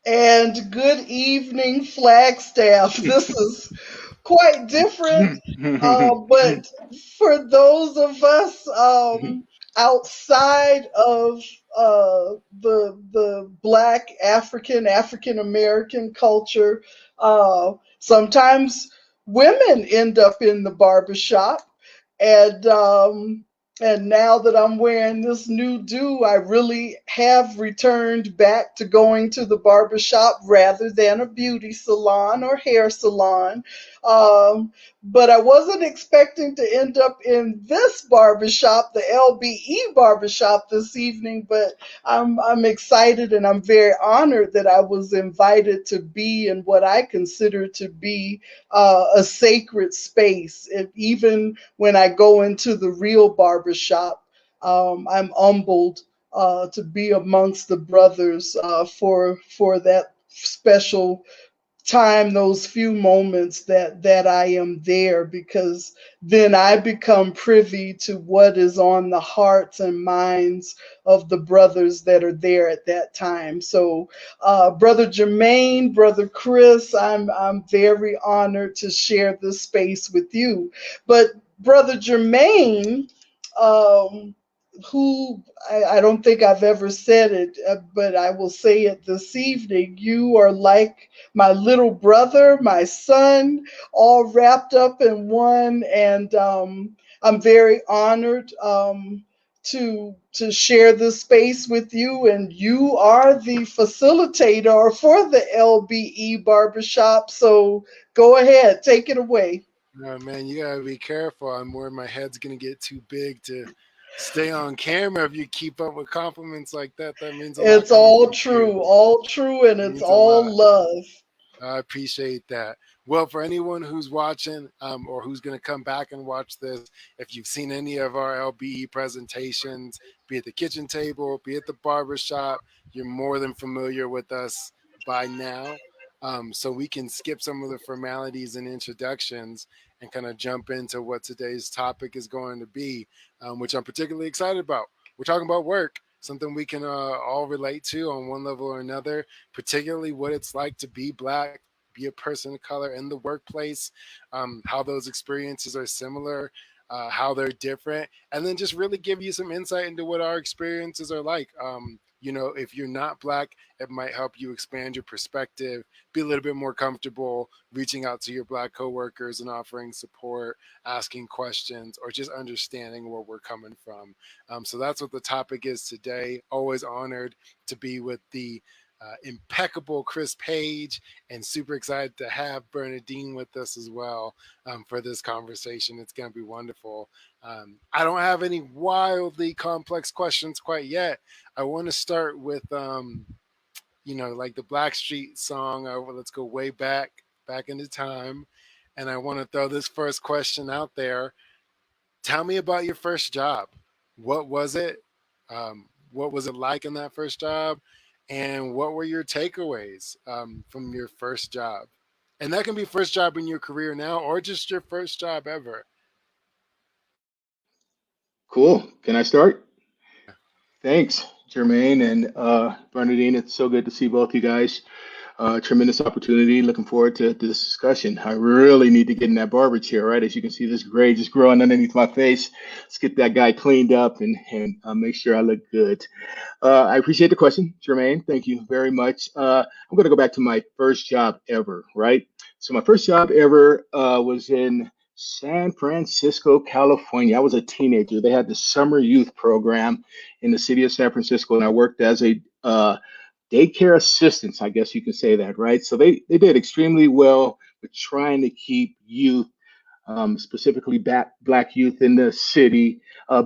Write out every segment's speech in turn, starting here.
And good evening, Flagstaff. This is quite different, but for those of us outside of the Black African American culture, sometimes women end up in the barbershop, and and now that I'm wearing this new do, I really have returned back to going to the barber shop rather than a beauty salon or hair salon. But I wasn't expecting to end up in this barber shop, the LBE barber shop this evening, but I'm excited and I'm very honored that I was invited to be in what I consider to be a sacred space. Even when I go into the real barber shop, I'm humbled to be amongst the brothers for that special time, those few moments that I am there, because then I become privy to what is on the hearts and minds of the brothers that are there at that time. So Brother Jermaine, Brother Chris, I'm very honored to share this space with you. But Brother Jermaine, um, who I don't think I've ever said it, but I will say it this evening. You are like my little brother, my son, all wrapped up in one, and I'm very honored to share this space with you. And you are the facilitator for the LBE Barbershop. So go ahead, take it away. Oh, man, you gotta be careful. I'm worried my head's gonna get too big to stay on camera. If you keep up with compliments like that, that means a lot It's coming from you. all true, and It it's means a all lot. love. I appreciate that. Well, for anyone who's watching or who's going to come back and watch this, if you've seen any of our LBE presentations, be it the kitchen table, be it the barber shop, you're more than familiar with us by now. So we can skip some of the formalities and introductions and kind of jump into what today's topic is going to be, which I'm particularly excited about. We're talking about work, something we can all relate to on one level or another, particularly what it's like to be Black, be a person of color in the workplace, how those experiences are similar, how they're different, and then just really give you some insight into what our experiences are like. If you're not Black, it might help you expand your perspective, be a little bit more comfortable reaching out to your Black coworkers and offering support, asking questions, or just understanding where we're coming from. So that's what the topic is today. Always honored to be with the impeccable Chris Paige, and super excited to have Bernadine with us as well for this conversation. It's going to be wonderful. I don't have any wildly complex questions quite yet. I want to start with, like the Blackstreet song. Let's go way back into time. And I want to throw this first question out there. Tell me about your first job. What was it? What was it like in that first job? And what were your takeaways from your first job? And that can be first job in your career now or just your first job ever. Cool. Can I start? Thanks, Jermaine and Bernadine. It's so good to see both you guys. Tremendous opportunity. Looking forward to this discussion. I really need to get in that barber chair, right? As you can see, this gray just growing underneath my face. Let's get that guy cleaned up and make sure I look good. I appreciate the question, Jermaine. Thank you very much. I'm going to go back to my first job ever, right? So my first job ever was in San Francisco, California. I was a teenager. They had the summer youth program in the city of San Francisco, and I worked as a daycare assistants, I guess you can say that, right? So they did extremely well with trying to keep youth, specifically Black youth in the city,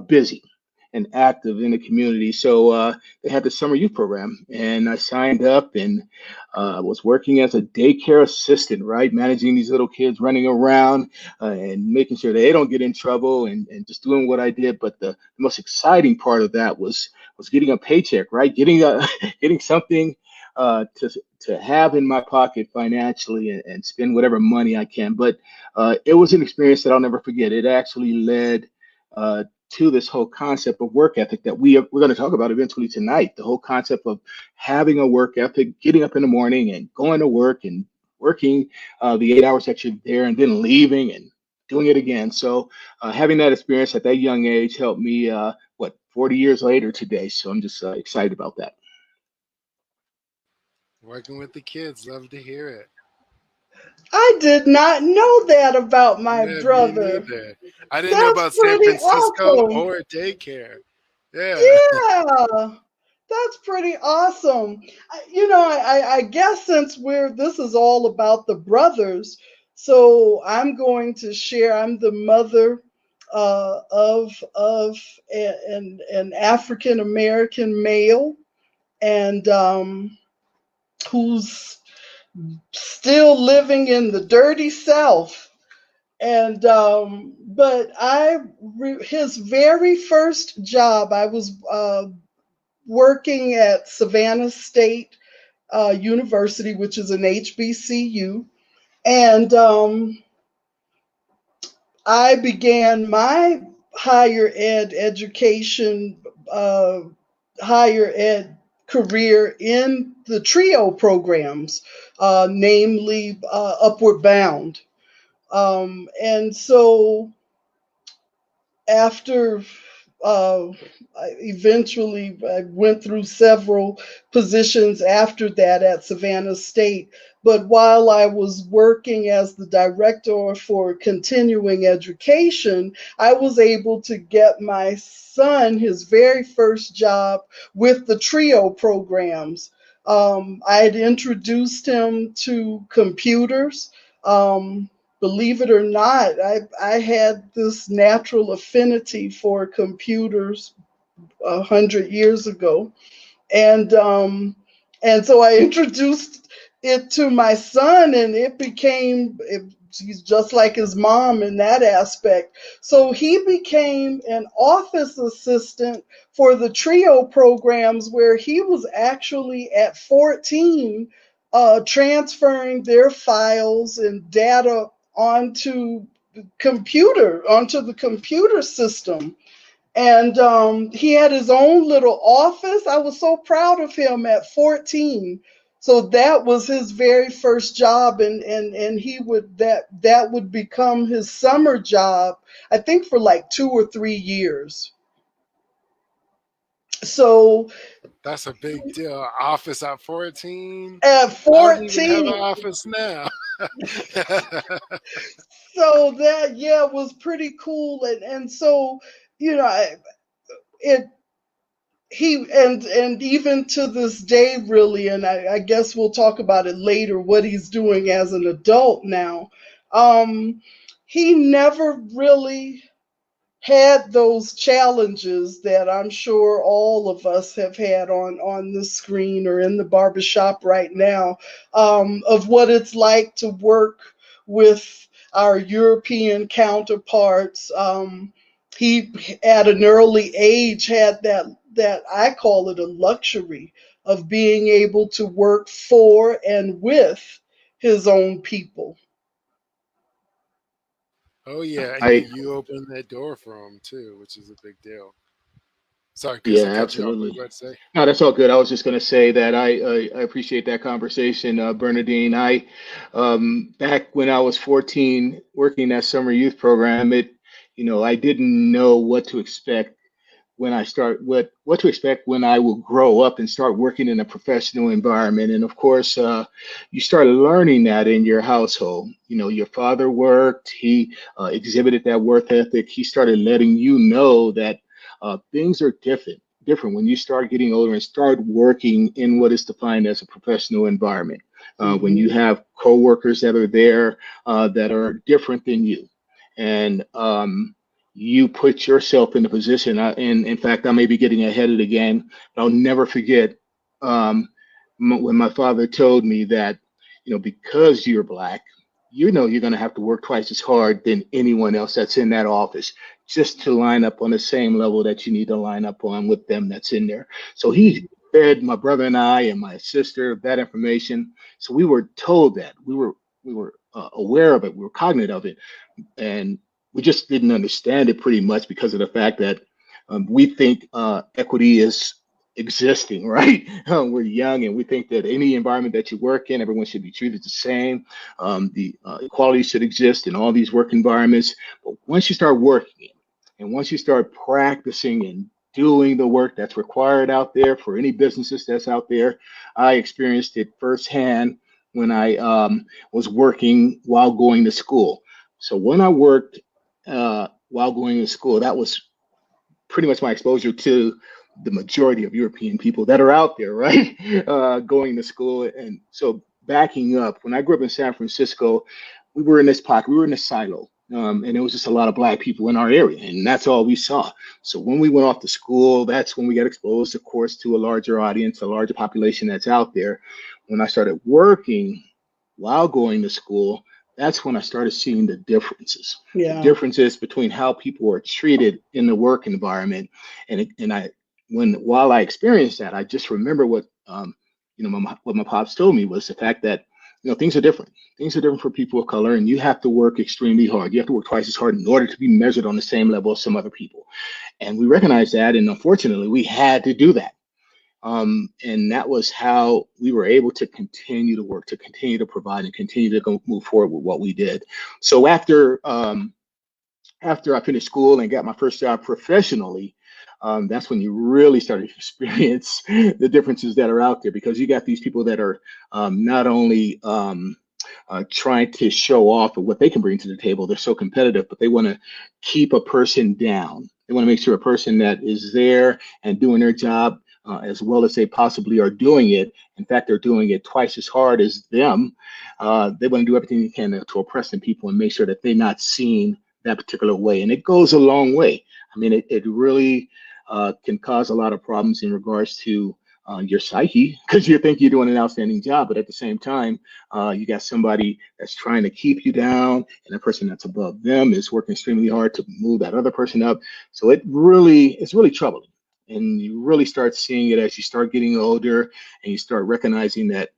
busy and active in the community. So they had the summer youth program, and I signed up and was working as a daycare assistant, right? Managing these little kids, running around and making sure they don't get in trouble and just doing what I did. But the most exciting part of that was getting a paycheck, right? Getting something to have in my pocket financially and spend whatever money I can. But it was an experience that I'll never forget. It actually led to this whole concept of work ethic that we're going to talk about eventually tonight. The whole concept of having a work ethic, getting up in the morning and going to work and working the 8 hours that you're there and then leaving and doing it again. So having that experience at that young age helped me, 40 years later today. So I'm just excited about that. Working with the kids, love to hear it. I did not know that about my Yeah, me brother. neither. I didn't know That's about San pretty Francisco awesome. or daycare. Yeah. Yeah, that's pretty awesome. I guess since this is all about the brothers, so I'm going to share. I'm the mother of an African American male, and who's still living in the dirty South. And but his very first job, I was working at Savannah State University, which is an HBCU, and I began my higher ed education, higher ed career in the TRIO programs, namely Upward Bound. And so after uh, I went through several positions after that at Savannah State. But while I was working as the director for continuing education, I was able to get my son his very first job with the TRIO programs. I had introduced him to computers. Believe it or not, I had this natural affinity for computers 100 years ago, and so I introduced it to my son, and he's just like his mom in that aspect. So he became an office assistant for the TRIO programs, where he was actually at 14 transferring their files and data onto the computer system. And he had his own little office. I was so proud of him at 14. So that was his very first job, and that would become his summer job, I think, for like 2 or 3 years. So That's a big deal. Office at 14. at I don't even have an 14, office now. so that, yeah, was pretty cool. And so, you know, it he and even to this day, really, and I guess we'll talk about it later, what he's doing as an adult now. um he never really had those challenges that I'm sure all of us have had on the screen or in the barbershop right now, of what it's like to work with our European counterparts. He, at an early age, had that I call it a luxury of being able to work for and with his own people. Oh yeah, and I you opened that door for him too, which is a big deal. Sorry, Chris, Yeah, I cut you off. What were absolutely. you about to say? No, that's all good. I was just going to say that I appreciate that conversation, Bernadine. Back when I was 14, working that summer youth program, I didn't know what to expect when I start what to expect when I will grow up and start working in a professional environment. And of course, you start learning that in your household. Your father worked; he exhibited that work ethic. He started letting you know that things are different when you start getting older and start working in what is defined as a professional environment. When you Hmm. have coworkers that are there that are different than you, and you put yourself in the position. And in fact, I may be getting ahead of the game. But I'll never forget when my father told me that, because you're black, you're going to have to work twice as hard than anyone else that's in that office just to line up on the same level that you need to line up on with them that's in there. So he fed my brother and I and my sister that information. So we were told that we were aware of it. We were cognizant of it. And we just didn't understand it pretty much because of the fact that we think equity is existing, right? We're young and we think that any environment that you work in, everyone should be treated the same. The equality should exist in all these work environments. But once you start working and once you start practicing and doing the work that's required out there for any businesses that's out there, I experienced it firsthand when I was working while going to school. So when I worked while going to school, that was pretty much my exposure to the majority of European people that are out there, right? Going to school. And so backing up, when I grew up in San Francisco, we were in this pocket, we were in this silo. And it was just a lot of Black people in our area, and that's all we saw. So when we went off to school, that's when we got exposed, of course, to a larger audience, a larger population that's out there. When I started working while going to school, that's when I started seeing the differences. The Yeah. differences between how people are treated in the work environment. While I experienced that, I just remember what what my pops told me was the fact that things are different. Things are different for people of color, and you have to work extremely hard. You have to work twice as hard in order to be measured on the same level as some other people. And we recognized that, and unfortunately, we had to do that. And that was how we were able to continue to work, to continue to provide, and continue to go move forward with what we did. So after I finished school and got my first job professionally, that's when you really started to experience the differences that are out there, because you got these people that are not only trying to show off of what they can bring to the table. They're so competitive, but they want to keep a person down. They want to make sure a person that is there and doing their job as well as they possibly are doing it. In fact, they're doing it twice as hard as them. They want to do everything they can to oppress them people and make sure that they're not seen that particular way. And it goes a long way. I mean, it really can cause a lot of problems in regards to your psyche, because you think you're doing an outstanding job, but at the same time, you got somebody that's trying to keep you down, and the person that's above them is working extremely hard to move that other person up. So it's really troubling. And you really start seeing it as you start getting older and you start recognizing that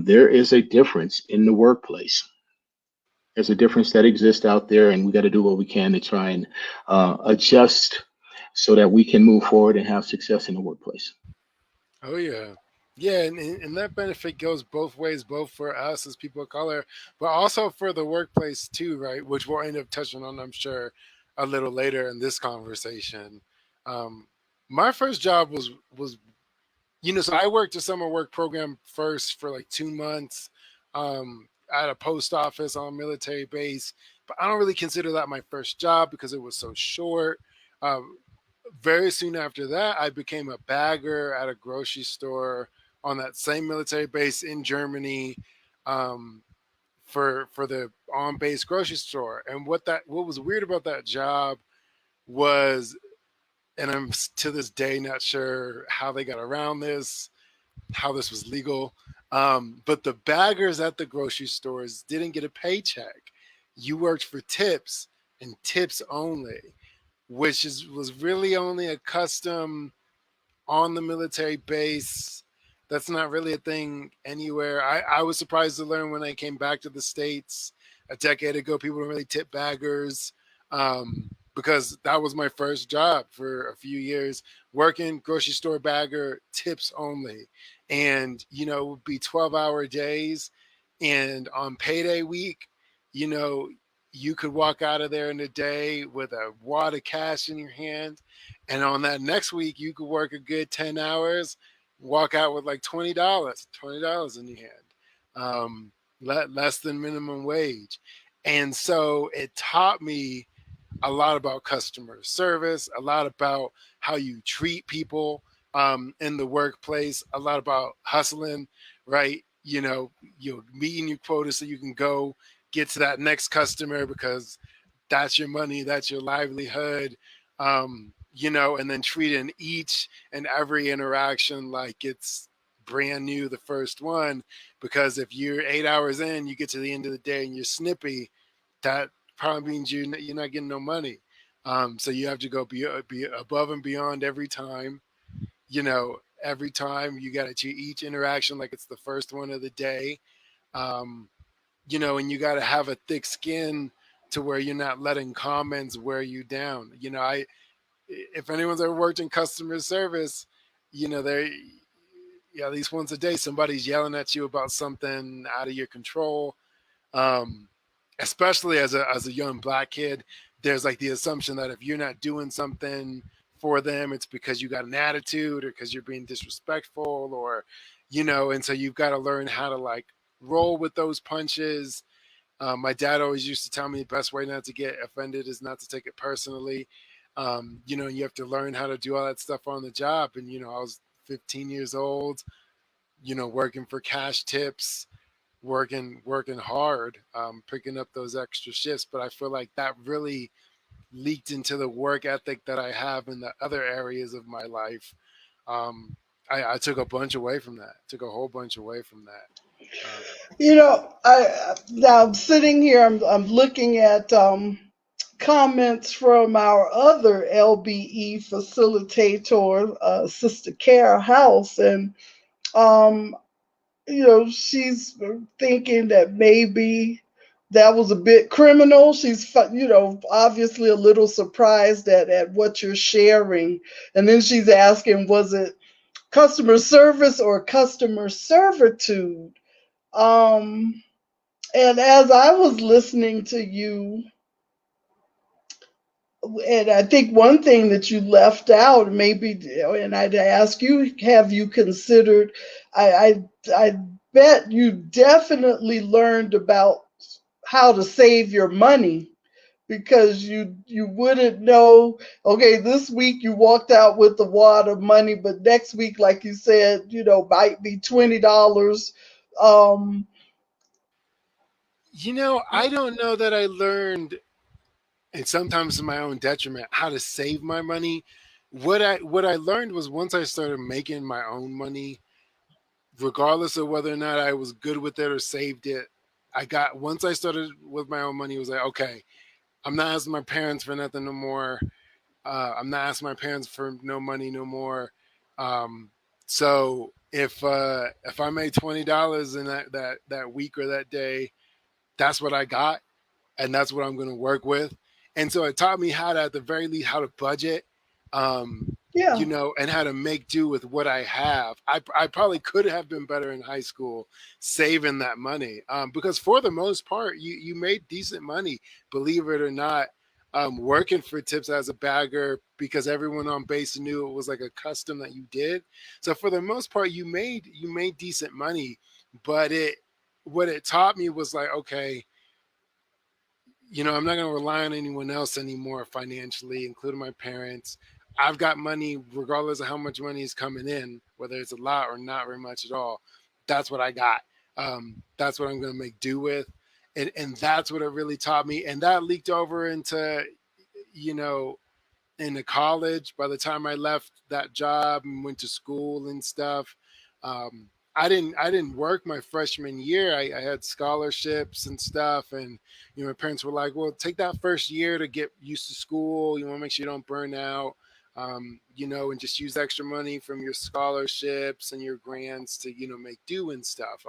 there is a difference in the workplace. There's a difference that exists out there, and we got to do what we can to try and adjust so that we can move forward and have success in the workplace. Oh yeah. Yeah, and that benefit goes both ways, both for us as people of color, but also for the workplace too, right? Which we'll end up touching on, I'm sure, a little later in this conversation. Um, my first job was so I worked a summer work program first for like 2 months at a post office on a military base, but I don't really consider that my first job because it was so short. Um, Very soon after that, I became a bagger at a grocery store on that same military base in Germany, um, for the on base grocery store. And what was weird about that job was, and I'm to this day not sure how they got around this, how this was legal, but the baggers at the grocery stores didn't get a paycheck. You worked for tips and tips only, which was really only a custom on the military base. That's not really a thing anywhere. I was surprised to learn when I came back to the States a decade ago, people don't really tip baggers, because that was my first job for a few years, working grocery store bagger, tips only. And, it would be 12-hour days. And on payday week, you know, you could walk out of there in a day with a wad of cash in your hand. And on that next week, you could work a good 10 hours, walk out with like $20 in your hand, less than minimum wage. And so it taught me a lot about customer service, a lot about how you treat people in the workplace, a lot about hustling, right? You're meeting your quota so you can go get to that next customer because that's your money, that's your livelihood, and then treating each and every interaction like it's brand new, the first one, because if you're 8 hours in, you get to the end of the day and you're snippy, that probably means you're not getting no money. So you have to go be above and beyond every time. Every time you got to treat each interaction like it's the first one of the day. And you got to have a thick skin to where you're not letting comments wear you down. If anyone's ever worked in customer service, they at least once a day somebody's yelling at you about something out of your control. Um, Especially as a young Black kid, there's like the assumption that if you're not doing something for them, it's because you got an attitude or because you're being disrespectful, or and so you've got to learn how to like roll with those punches. My dad always used to tell me the best way not to get offended is not to take it personally. You have to learn how to do all that stuff on the job. And, I was 15 years old, working for cash tips, working hard, picking up those extra shifts. But I feel like that really leaked into the work ethic that I have in the other areas of my life. I took a bunch away from that, took a whole bunch away from that. Now I'm sitting here, I'm looking at comments from our other LBE facilitator, Sister Cara House, and she's thinking that maybe that was a bit criminal. She's, obviously a little surprised at what you're sharing. And then she's asking, was it customer service or customer servitude? And as I was listening to you, and I think one thing that you left out, maybe, and I'd ask you, have you considered, I bet you definitely learned about how to save your money, because you wouldn't know, okay, this week you walked out with a wad of money, but next week, like you said, might be $20. I don't know that I learned, and sometimes to my own detriment, how to save my money. What I learned was once I started making my own money, regardless of whether or not I was good with it or saved it, once I started with my own money, it was like, okay, I'm not asking my parents for nothing no more. I'm not asking my parents for no money no more. So if I made $20 in that week or that day, that's what I got, and that's what I'm going to work with. And so it taught me how to, at the very least, how to budget, Yeah. and how to make do with what I have. I probably could have been better in high school saving that money, because for the most part, you made decent money, believe it or not, working for tips as a bagger, because everyone on base knew it was like a custom that you did. So for the most part, you made decent money, but what it taught me was like, okay, I'm not going to rely on anyone else anymore financially, including my parents. I've got money, regardless of how much money is coming in, whether it's a lot or not very much at all. That's what I got. That's what I'm going to make do with. And that's what it really taught me. And that leaked over into, into college. By the time I left that job and went to school and stuff, I didn't work my freshman year. I had scholarships and stuff, and my parents were like, "Well, take that first year to get used to school. You want to make sure you don't burn out, and just use extra money from your scholarships and your grants to make do and stuff."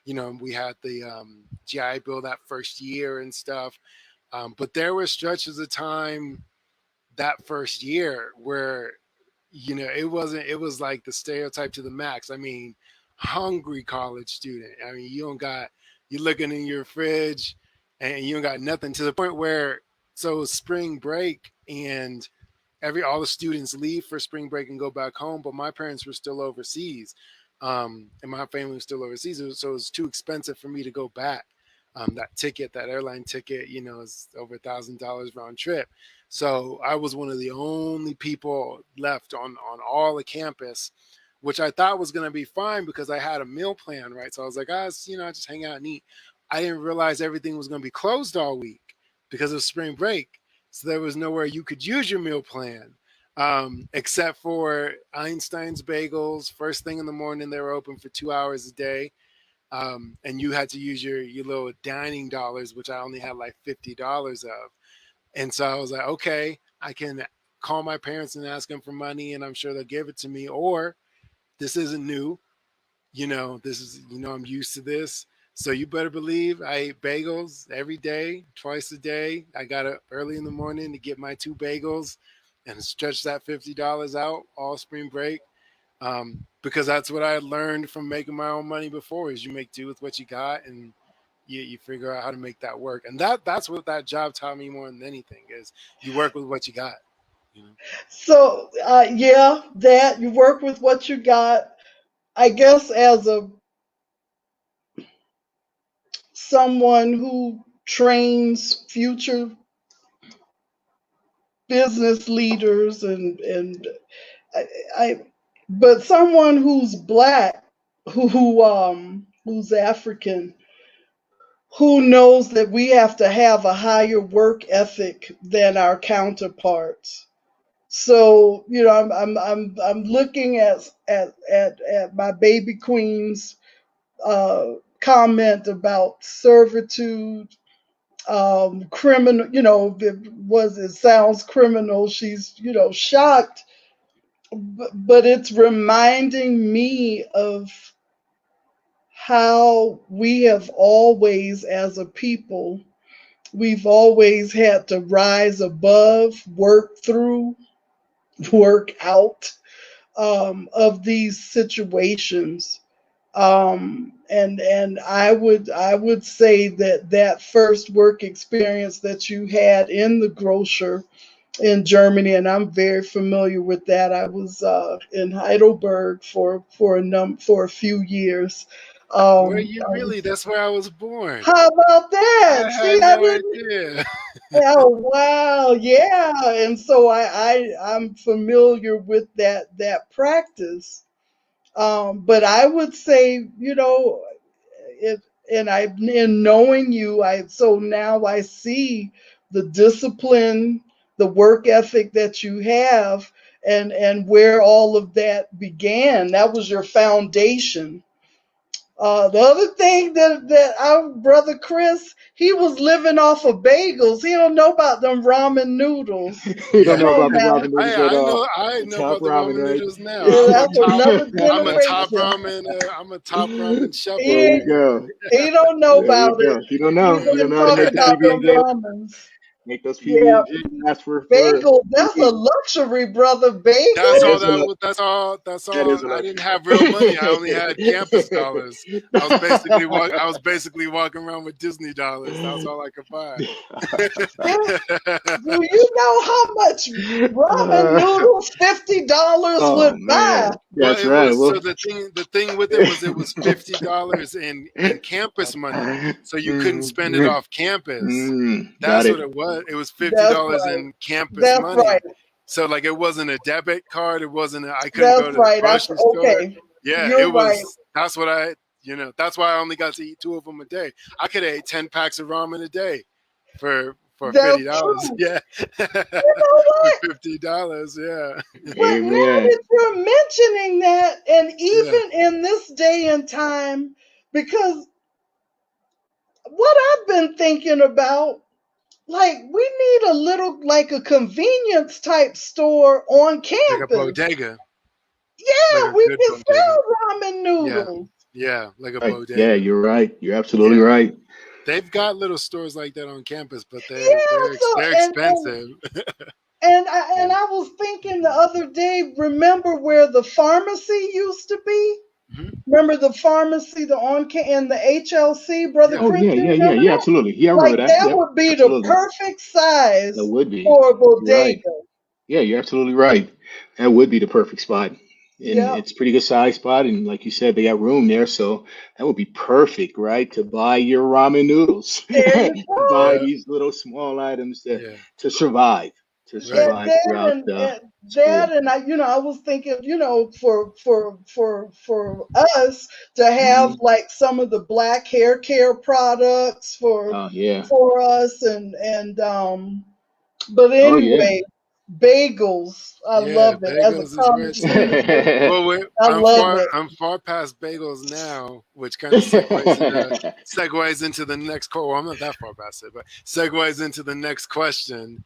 We had the GI Bill that first year and stuff, but there were stretches of time that first year where it was like the stereotype to the max. I mean, hungry college student. I mean, you're looking in your fridge and you don't got nothing, to the point where, so spring break and all the students leave for spring break and go back home, but my parents were still overseas, and my family was still overseas, so it was too expensive for me to go back. That airline ticket, is over $1,000 round trip. So I was one of the only people left on all the campus, which I thought was going to be fine because I had a meal plan, right? So I was like, just hang out and eat. I didn't realize everything was going to be closed all week because of spring break. So there was nowhere you could use your meal plan, except for Einstein's Bagels. First thing in the morning, they were open for 2 hours a day. And you had to use your little dining dollars, which I only had like $50 of. And so I was like, okay, I can call my parents and ask them for money, and I'm sure they'll give it to me. Or this isn't new, this is, I'm used to this. So you better believe I ate bagels every day, twice a day. I got up early in the morning to get my 2 bagels and stretch that $50 out all spring break. Because that's what I had learned from making my own money before is you make do with what you got and you figure out how to make that work. And that's what that job taught me more than anything is you work with what you got. You know? So, yeah, that you work with what you got. I guess as a someone who trains future business leaders and I, I but someone who's black, who's African, who knows that we have to have a higher work ethic than our counterparts. So, I'm looking at my baby queen's comment about servitude, criminal, it sounds criminal. She's, shocked, but it's reminding me of how we have always, as a people, we've always had to rise above, work through, work out of these situations. And I would say that first work experience that you had in the grocer in Germany, and I'm very familiar with that. I was in Heidelberg for a few years. Were you really? That's where I was born. How about that? I See, had I no didn't. idea. Oh wow, yeah. And so I'm familiar with that practice. But I would say, it, and in knowing you, so now I see the discipline, the work ethic that you have, and where all of that began. That was your foundation. The other thing that our brother Chris, he was living off of bagels. He don't know about them ramen noodles. You don't Yeah, know Come on about the now. ramen noodles at all. I The know top about the ramen, ramen right? noodles now. Yeah, that's another I'm a top generation. ramen. I'm a top ramen chef There over He, you here. go. he don't know There you about it. go. You don't He know. You don't wasn't know how to talking make the about PB them and J. ramens. Make those PB Yeah, and J last for bagel. That's a weeks. luxury, brother. That's That all Bagels. is a that. luxury. That's That all. is a I didn't have real money. I only had campus luxury. dollars. I was basically walking around with Disney dollars. That's all I could buy. Do you know how much ramen noodles $50 Oh would buy? man, Well, that's it right. was Well, so the thing with it was it was $50 in campus money, so you couldn't spend it off campus. got That's what it. it was. It was fifty That's dollars right. in campus That's right. money. So like it wasn't a debit card. It wasn't. I couldn't That's go to the right. grocery store. Okay. Yeah, it You're right. was. That's what I. That's why I only got to eat 2 of them a day. I could have ate 10 packs of ramen a day for That's $50. true. Yeah, You know for what? $50. Yeah, But now Amen. that you're mentioning that, and yeah. even in this day and time, because what I've been thinking about, like, we need a little, like a convenience type store on Like a campus. bodega, like Yeah, a we good can bodega. sell ramen Yeah, noodles. yeah, like a Right. Yeah, bodega. you're right. You're absolutely Yeah, right. they've got little stores like that on campus, but Yeah, so they're and expensive. and Yeah. I was thinking the other day, remember where the pharmacy used to be? Mhm. Remember the pharmacy, in the HLC, Brother Yeah, Oh Chris, yeah, you yeah, yeah, remember yeah. that? Absolutely. Yeah, I Like remember that. that Yep, would be the absolutely. perfect That size would be. for a You're right. bodega. Yeah, you're absolutely right. That would be the perfect spot. And Yep. it's a pretty good size spot. And like you said, they got room there. So that would be perfect, right? To buy your ramen noodles, There you to buy go. yeah, these little small items yeah. to survive, to Right. And survive that throughout and that school. and I was thinking, for us to have Hmm. like some of the black hair care products Oh yeah. for us and but Oh yeah. anyway, bagels. I Yeah, love it. As a bagels is where college it's at. student, Well, I love it. I'm far past bagels now, which kind of segues into the next call. Well, I'm not that far past it, but segues into the next question,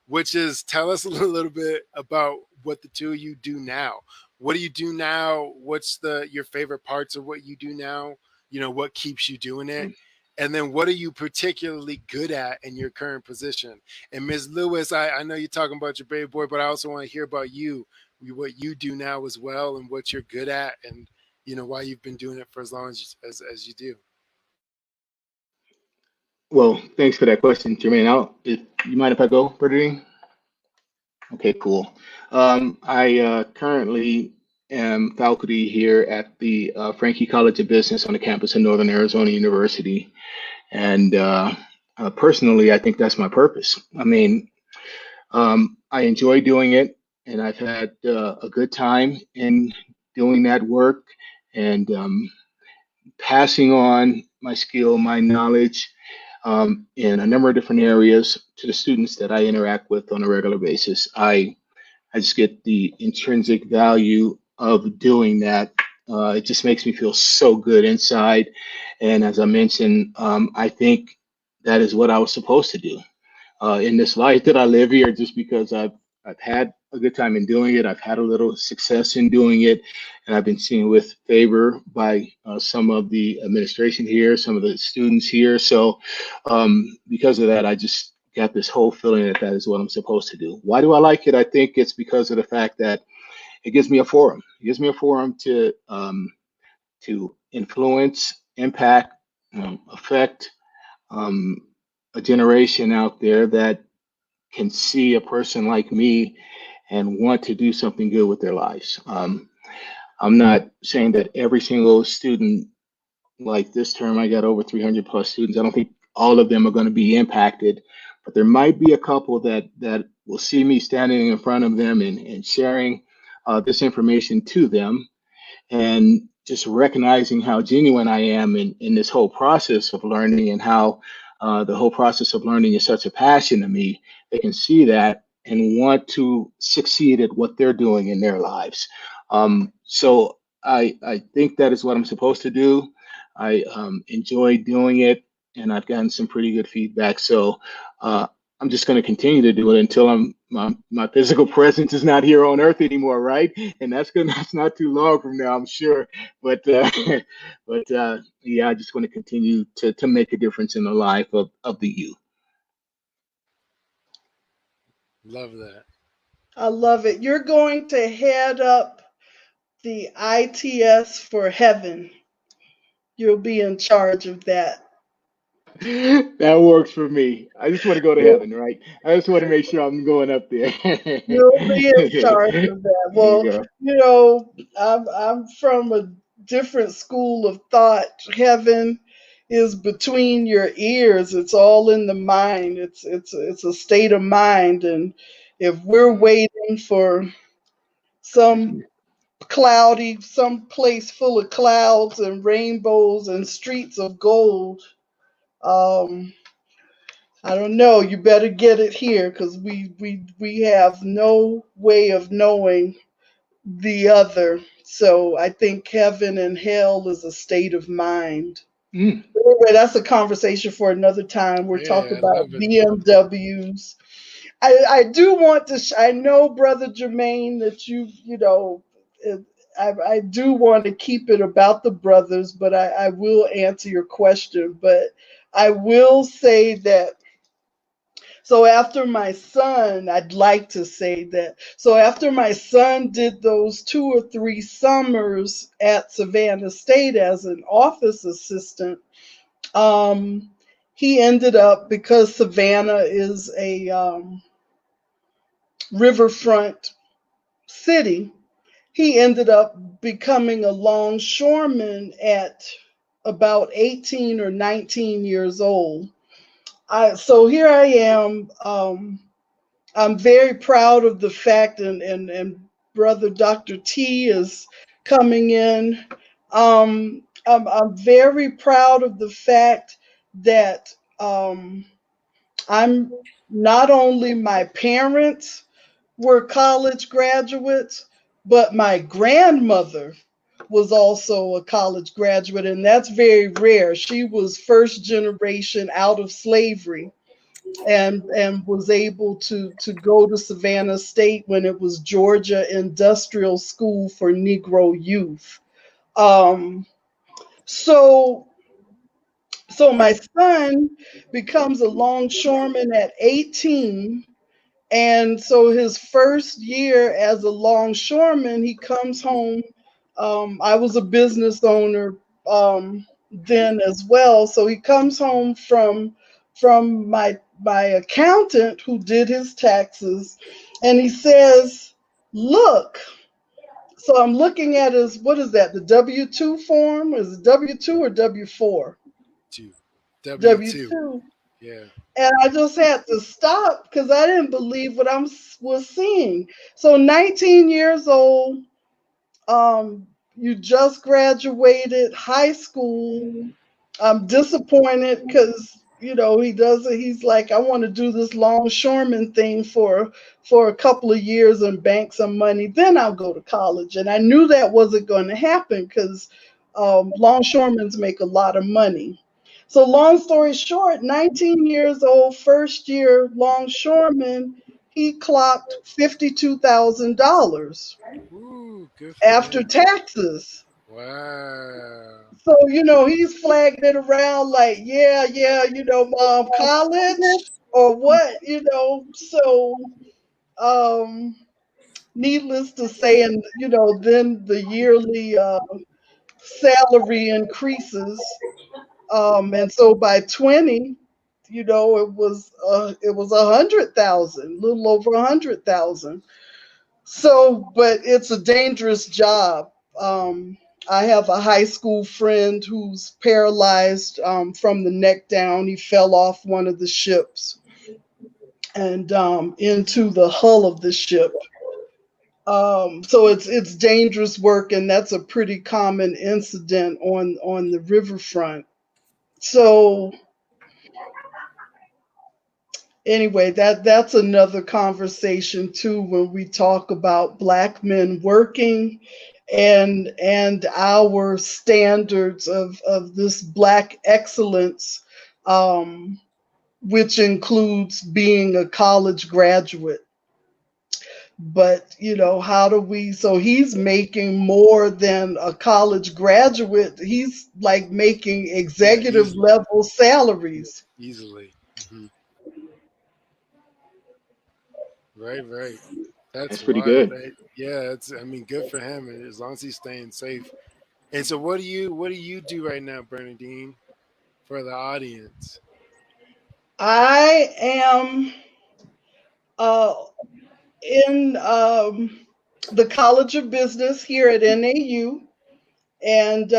which is tell us a little bit about what the two of you do now. What do you do now? What's your favorite parts of what you do now? what keeps you doing it? And then what are you particularly good at in your current position? And Ms. Lewis, I know you're talking about your baby boy, but I also want to hear about you, what you do now as well, and what you're good at, and why you've been doing it for as long as you do. Well, thanks for that question, Jermaine. If you mind if I go, Bernadine? Okay, cool. I currently am faculty here at the Franke College of Business on the campus of Northern Arizona University. And personally, I think that's my purpose. I mean, I enjoy doing it, and I've had a good time in doing that work and passing on my skill, my knowledge in a number of different areas to the students that I interact with on a regular basis. I just get the intrinsic value of doing that. It just makes me feel so good inside. And as I mentioned, I think that is what I was supposed to do in this life that I live here, just because I've had a good time in doing it. I've had a little success in doing it, and I've been seen with favor by some of the administration here, some of the students here. So because of that, I just got this whole feeling that that is what I'm supposed to do. Why do I like it? I think it's because of the fact that it gives me a forum. It gives me a forum to influence, impact, affect um, a generation out there that can see a person like me and want to do something good with their lives. I'm not saying that every single student, like this term, I got over 300 plus students. I don't think all of them are going to be impacted, but there might be a couple that will see me standing in front of them and sharing this information to them, and just recognizing how genuine I am in this whole process of learning, and how the whole process of learning is such a passion to me. They can see that and want to succeed at what they're doing in their lives. So I think that is what I'm supposed to do. I enjoy doing it, and I've gotten some pretty good feedback. So I'm just going to continue to do it until my physical presence is not here on Earth anymore, right? And that's not too long from now, I'm sure. But yeah, I just want to continue to make a difference in the life of the youth. Love that. I love it. You're going to head up the ITS for heaven. You'll be in charge of that. That works for me. I just want to go to You'll, heaven, right? I just want to make sure I'm going up there. you'll be in charge of that. There you Well, go. I'm from a different school of thought. Heaven is between your ears. It's all in the mind. It's a state of mind, and if we're waiting for some some place full of clouds and rainbows and streets of gold, um, I don't know. You better get it here, because we have no way of knowing the other. So I think heaven and hell is a state of mind. Mm. Anyway, that's a conversation for another time. We're talking Yeah, I about love it. BMWs. I do want to. I know, Brother Jermaine, that it, I do want to keep it about the brothers, but I will answer your question. But I will say that. So after my son, I'd like to say that. So after my son did those 2 or 3 summers at Savannah State as an office assistant, um, he ended up, because Savannah is a riverfront city, he ended up becoming a longshoreman at about 18 or 19 years old. So here I am. I'm very proud of the fact, and Brother Dr. T is coming in. I'm very proud of the fact that I'm not only my parents were college graduates, but my grandmother was also a college graduate, and that's very rare. She was first generation out of slavery, and was able to go to Savannah State when it was Georgia Industrial School for Negro Youth. Um, So my son becomes a longshoreman at 18. And so his first year as a longshoreman, he comes home. I was a business owner then as well. So he comes home from my accountant who did his taxes, and he says, "Look." So I'm looking at his, what is that? The W-2 form? Is it W-2 or W-4? Two. W2. W-2. Yeah. And I just had to stop because I didn't believe what was seeing. So 19 years old, you just graduated high school. I'm disappointed because he's like, I want to do this longshoreman thing for a couple of years and bank some money, then I'll go to college. And I knew that wasn't going to happen because longshoremen make a lot of money. So long story short, 19 years old, first year longshoreman, he clocked $52,000 Ooh, good for after him. taxes. Wow. So, he's flagging it around like, yeah, mom, college or what, So, um, needless to say, and, then the yearly salary increases. And so by 20, it was 100,000, a little over 100,000. So, but it's a dangerous job. I have a high school friend who's paralyzed from the neck down. He fell off one of the ships and into the hull of the ship. So it's dangerous work, and that's a pretty common incident on the riverfront. So anyway, that's another conversation too when we talk about Black men working and our standards of this Black excellence, which includes being a college graduate. But how do we, so he's making more than a college graduate. He's like making Yeah, executive easily. level salaries. Easily. Hmm. Right, right. That's That's pretty wild. good. Yeah, it's, I mean, good for him, and as long as he's staying safe. And so what do you do right now, Bernadine, for the audience? I am uh, in the College of Business here at NAU, and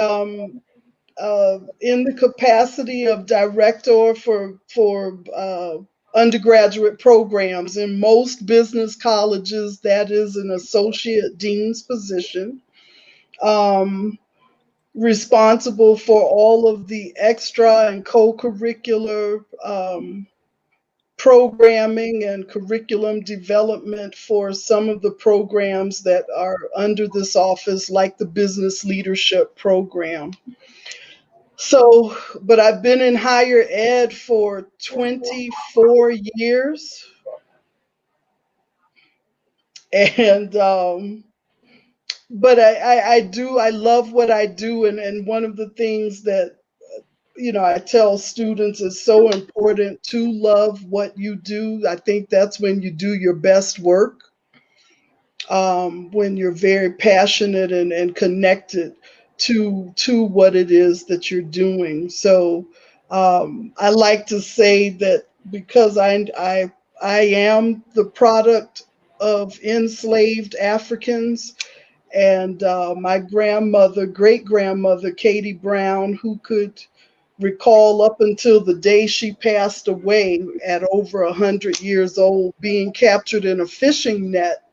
in the capacity of director for undergraduate programs. In most business colleges, that is an associate dean's position. Um, Responsible for all of the extra and co-curricular programming and curriculum development for some of the programs that are under this office, like the business leadership program. So, but I've been in higher ed for 24 years, and but I love what I do, and one of the things that I tell students is so important to love what you do. I think that's when you do your best work, when you're very passionate and connected to what it is that you're doing. So I like to say that because I am the product of enslaved Africans, and my grandmother, great grandmother, Katie Brown, who could recall up until the day she passed away at over 100 years old, being captured in a fishing net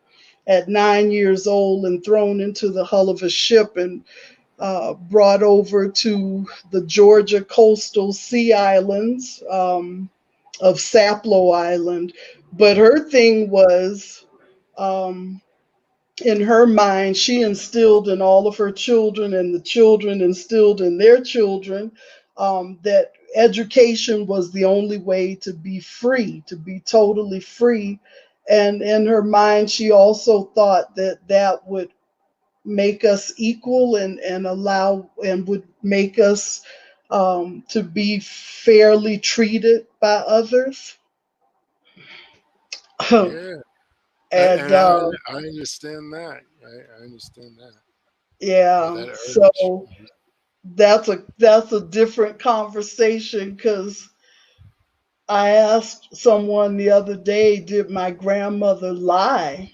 at 9 years old and thrown into the hull of a ship and brought over to the Georgia coastal sea islands of Sapelo Island. But her thing was, um, in her mind, she instilled in all of her children, and the children instilled in their children, that education was the only way to be free, to be totally free. And in her mind, she also thought that that would make us equal and allow and would make us to be fairly treated by others. Yeah. And And I understand that. I understand that. Yeah, yeah, that urge. so that's a different conversation because I asked someone the other day, did my grandmother lie?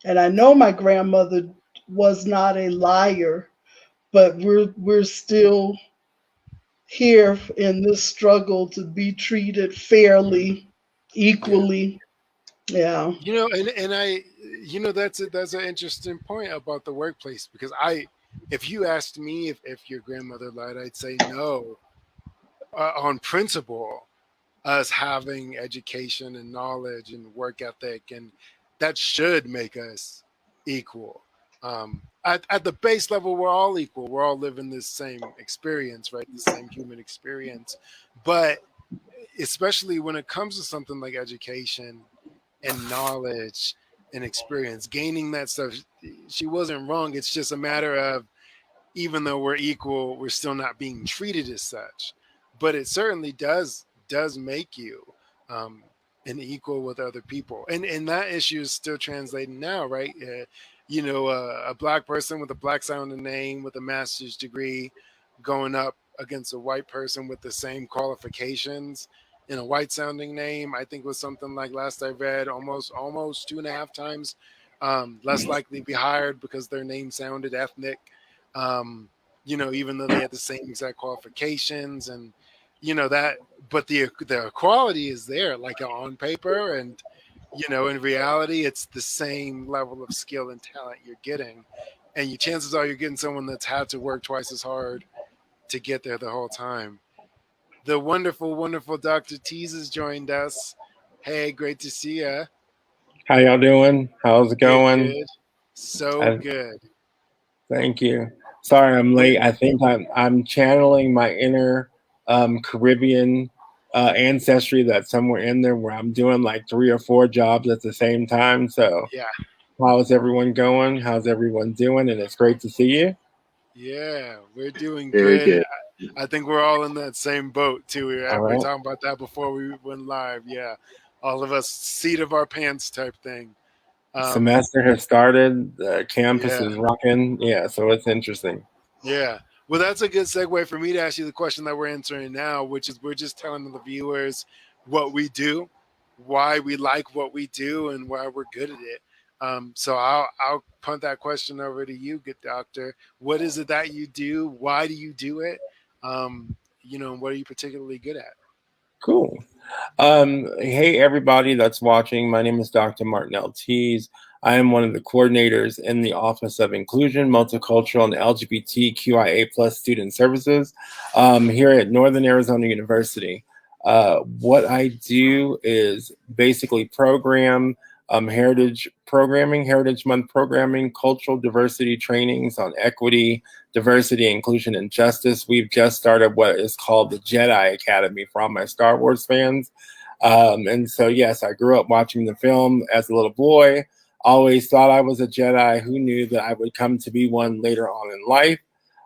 And I know my grandmother was not a liar, but we're still here in this struggle to be treated fairly, Yeah. equally. Yeah. And I, that's an interesting point about the workplace because if you asked me if your grandmother lied, I'd say no, on principle, us having education and knowledge and work ethic, and that should make us equal. At the base level, we're all equal. We're all living this same experience, right? The same human experience. But especially when it comes to something like education and knowledge and experience, gaining that stuff, she wasn't wrong. It's just a matter of, even though we're equal, we're still not being treated as such. But it certainly does make you um, an equal with other people, and that issue is still translating now, right? A black person with a black sounding name with a master's degree going up against a white person with the same qualifications in a white sounding name, I think was something like, last I read, almost 2.5 times less likely to be hired because their name sounded ethnic. Um, even though they had the same exact qualifications, and that, but the equality is there, like on paper, and in reality, it's the same level of skill and talent you're getting, and your chances are you're getting someone that's had to work twice as hard to get there the whole time. The wonderful, wonderful Dr. Tease has joined us. Hey, great to see you. How y'all doing? How's it Good, going? good, so I, good. thank you. Sorry, I'm We're, late. I think I'm channeling my inner Caribbean ancestry that's somewhere in there where I'm doing like 3 or 4 jobs at the same time. So, yeah. how's everyone going? How's everyone doing? And it's great to see you. Yeah, we're doing Very good. good. I think we're all in that same boat too. All We were right. talking about that before we went live. Yeah, all of us seat of our pants type thing. Semester has started. The campus Yeah, is rocking. Yeah, so it's interesting. yeah. Well, that's a good segue for me to ask you the question that we're answering now, which is, we're just telling the viewers what we do, why we like what we do, and why we're good at it. So I'll punt that question over to you, good doctor. What is it that you do? Why do you do it? And what are you particularly good at? Cool. Hey, everybody that's watching. My name is Dr. Martinell Tease. I am one of the coordinators in the Office of Inclusion, Multicultural, and LGBTQIA plus Student Services here at Northern Arizona University. What I do is basically program heritage programming, Heritage Month programming, cultural diversity trainings on equity, diversity, inclusion, and justice. We've just started what is called the Jedi Academy for all my Star Wars fans. And so, yes, I grew up watching the film as a little boy, always thought I was a Jedi. Who knew that I would come to be one later on in life?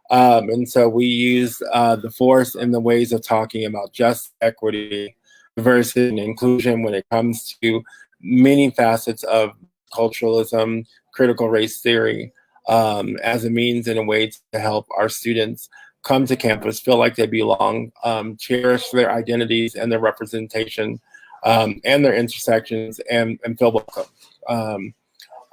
And so we use the Force in the ways of talking about just equity, diversity, and inclusion when it comes to many facets of culturalism, critical race theory, as a means and a way to help our students come to campus, feel like they belong, cherish their identities and their representation, and their intersections, and feel welcome.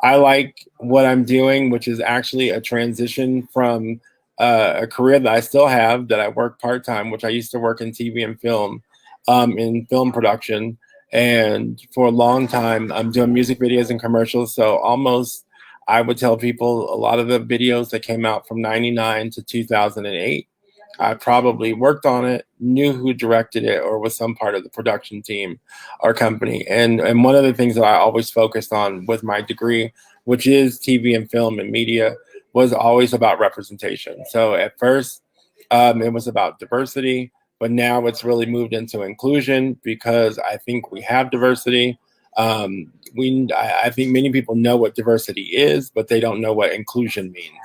I like what I'm doing, which is actually a transition from a career that I still have, that I work part-time, which I used to work in TV and film, in film production. And for a long time, I'm doing music videos and commercials. So almost, I would tell people, a lot of the videos that came out from 99 to 2008, I probably worked on it, knew who directed it, or was some part of the production team or company. And one of the things that I always focused on with my degree, which is TV and film and media, was always about representation. So at first, it was about diversity, but now it's really moved into inclusion because I think we have diversity. I think many people know what diversity is, but they don't know what inclusion means.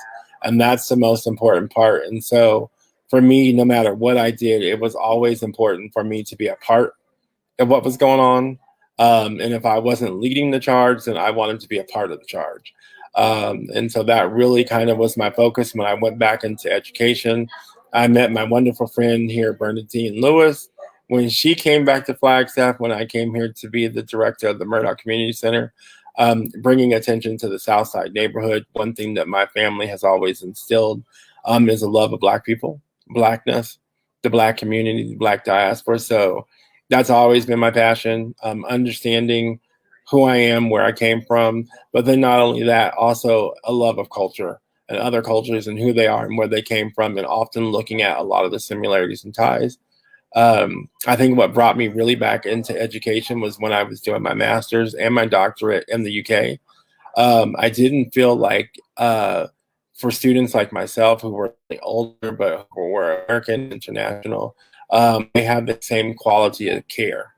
And that's the most important part. And so for me, no matter what I did, it was always important for me to be a part of what was going on. And if I wasn't leading the charge, then I wanted to be a part of the charge. And so that really kind of was my focus when I went back into education. I met my wonderful friend here, Bernadine Lewis, when she came back to Flagstaff, when I came here to be the director of the Murdoch Community Center, bringing attention to the Southside neighborhood. One thing that my family has always instilled is a love of Black people, Blackness, the Black community, the Black diaspora. So that's always been my passion, understanding who I am, where I came from, but then not only that, also a love of culture and other cultures and who they are and where they came from, and often looking at a lot of the similarities and ties. I think what brought me really back into education was when I was doing my master's and my doctorate in the UK. I didn't feel like for students like myself who were older but who were American, international, they have the same quality of care.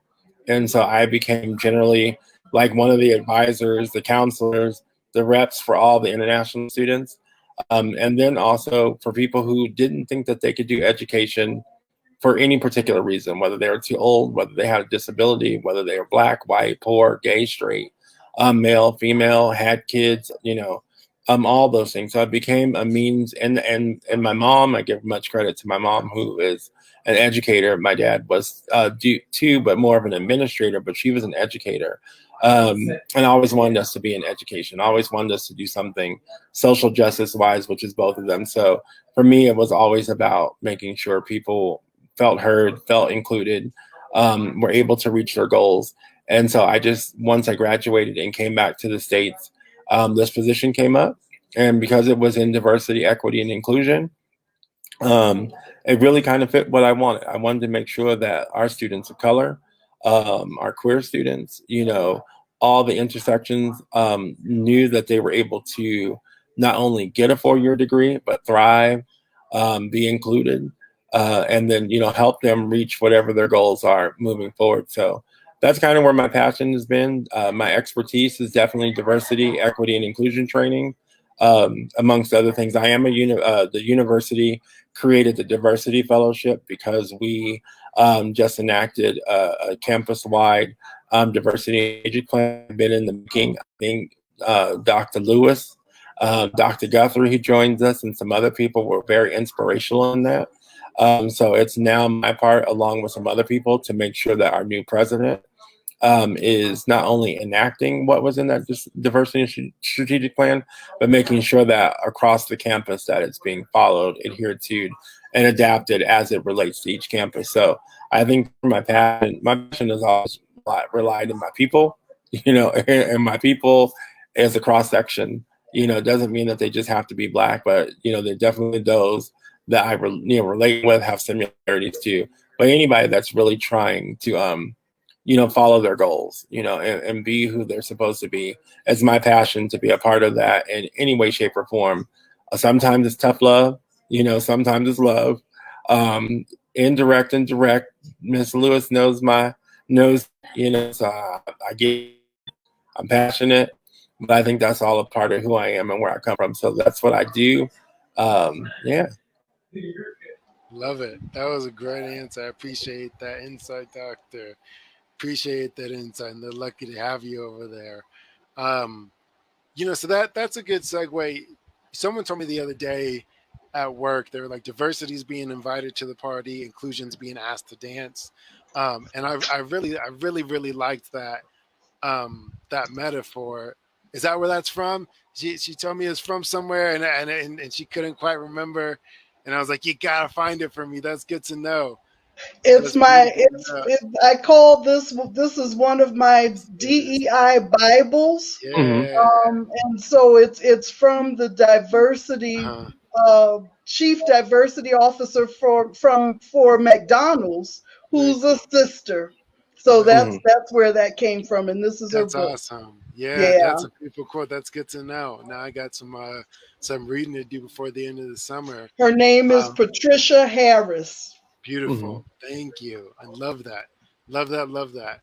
And so I became generally like one of the advisors, the counselors, the reps for all the international students. And then also for people who didn't think that they could do education for any particular reason, whether they were too old, whether they had a disability, whether they were Black, white, poor, gay, straight, male, female, had kids, all those things. So it became a means, and my mom, I give much credit to my mom, who is an educator. My dad was too, but more of an administrator, but she was an educator. And I always wanted us to be in education. I always wanted us to do something social justice wise, which is both of them. So for me, it was always about making sure people felt heard, felt included, were able to reach their goals. And so once I graduated and came back to the States, this position came up. And because it was in diversity, equity, and inclusion, it really kind of fit what I wanted. I wanted to make sure that our students of color, our queer students, all the intersections, knew that they were able to not only get a 4-year degree, but thrive, be included, and then, help them reach whatever their goals are moving forward. So that's kind of where my passion has been. My expertise is definitely diversity, equity, and inclusion training. Amongst other things, I am the university created the Diversity Fellowship because we just enacted a campus-wide diversity agent plan. Been in the making. I think Dr. Lewis, Dr. Guthrie, who joins us, and some other people were very inspirational in that. So it's now my part, along with some other people, to make sure that our new president is not only enacting what was in that diversity strategic plan, but making sure that across the campus that it's being followed, adhered to, and adapted as it relates to each campus. So I think my passion has always relied on my people, and my people as a cross section. It doesn't mean that they just have to be Black, but they're definitely those that I relate with, have similarities to. But anybody that's really trying to follow their goals, and be who they're supposed to be. It's my passion to be a part of that in any way, shape, or form. Sometimes it's tough love, sometimes it's love. Indirect and direct. Miss Lewis knows, so I'm passionate, but I think that's all a part of who I am and where I come from. So that's what I do. Yeah. Love it. That was a great answer. I appreciate that insight, Doctor. Appreciate that insight, and they're lucky to have you over there. So that's a good segue. Someone told me the other day at work, they were like, diversity is being invited to the party, inclusion's being asked to dance. And I really liked that that metaphor. Is that where that's from? She told me it's from somewhere, and she couldn't quite remember. And I was like, you gotta find it for me. That's good to know. I call this is one of my DEI Bibles. Yeah. And so it's from the diversity chief diversity officer for McDonald's, who's a sister. So that's where that came from, and this is her book. Awesome. Yeah, that's a beautiful quote. That's good to know. Now I got some reading to do before the end of the summer. Her name is Patricia Harris. Beautiful. Thank you. I love that. Love that.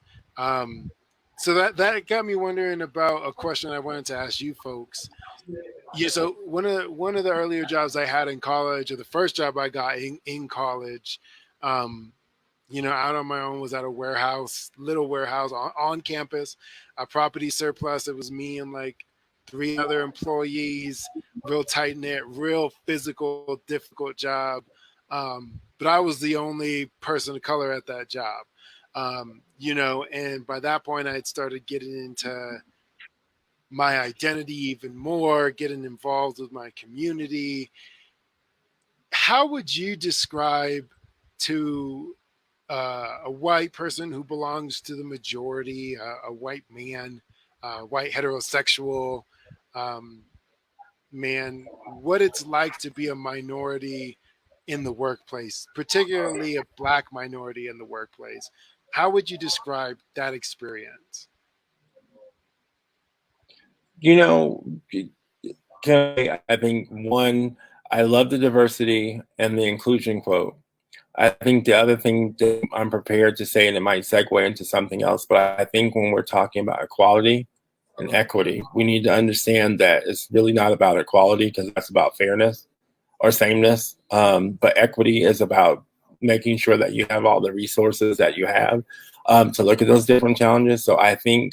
So that got me wondering about a question I wanted to ask you folks. Yeah, so one of the earlier jobs I had in college, or the first job I got in college, um, out on my own, was at a warehouse, little warehouse on campus, a property surplus. It was me and like 3 other employees, real tight knit, real physical, difficult job. But I was the only person of color at that job. And by that point I had started getting into my identity even more, getting involved with my community. How would you describe to a white person who belongs to the majority, a white man, white heterosexual um, man, what it's like to be a minority in the workplace, particularly a Black minority in the workplace? How would you describe that experience? You know, I think one, I love the diversity and the inclusion quote. I think the other thing that I'm prepared to say, and it might segue into something else, but I think when we're talking about equality and equity, we need to understand that it's really not about equality, because that's about fairness or sameness. But equity is about making sure that you have all the resources that you have to look at those different challenges. So I think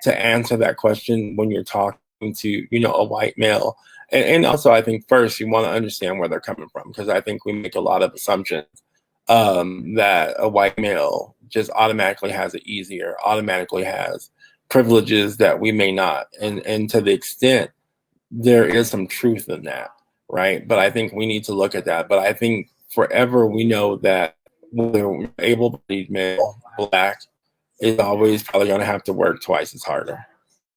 to answer that question, when you're talking to, a white male, and also I think first you want to understand where they're coming from, because I think we make a lot of assumptions that a white male just automatically has it easier, automatically has privileges that we may not. And to the extent there is some truth in that, right? But I think we need to look at that. But I think forever we know that whether we're able-bodied male, Black, is always probably going to have to work twice as harder,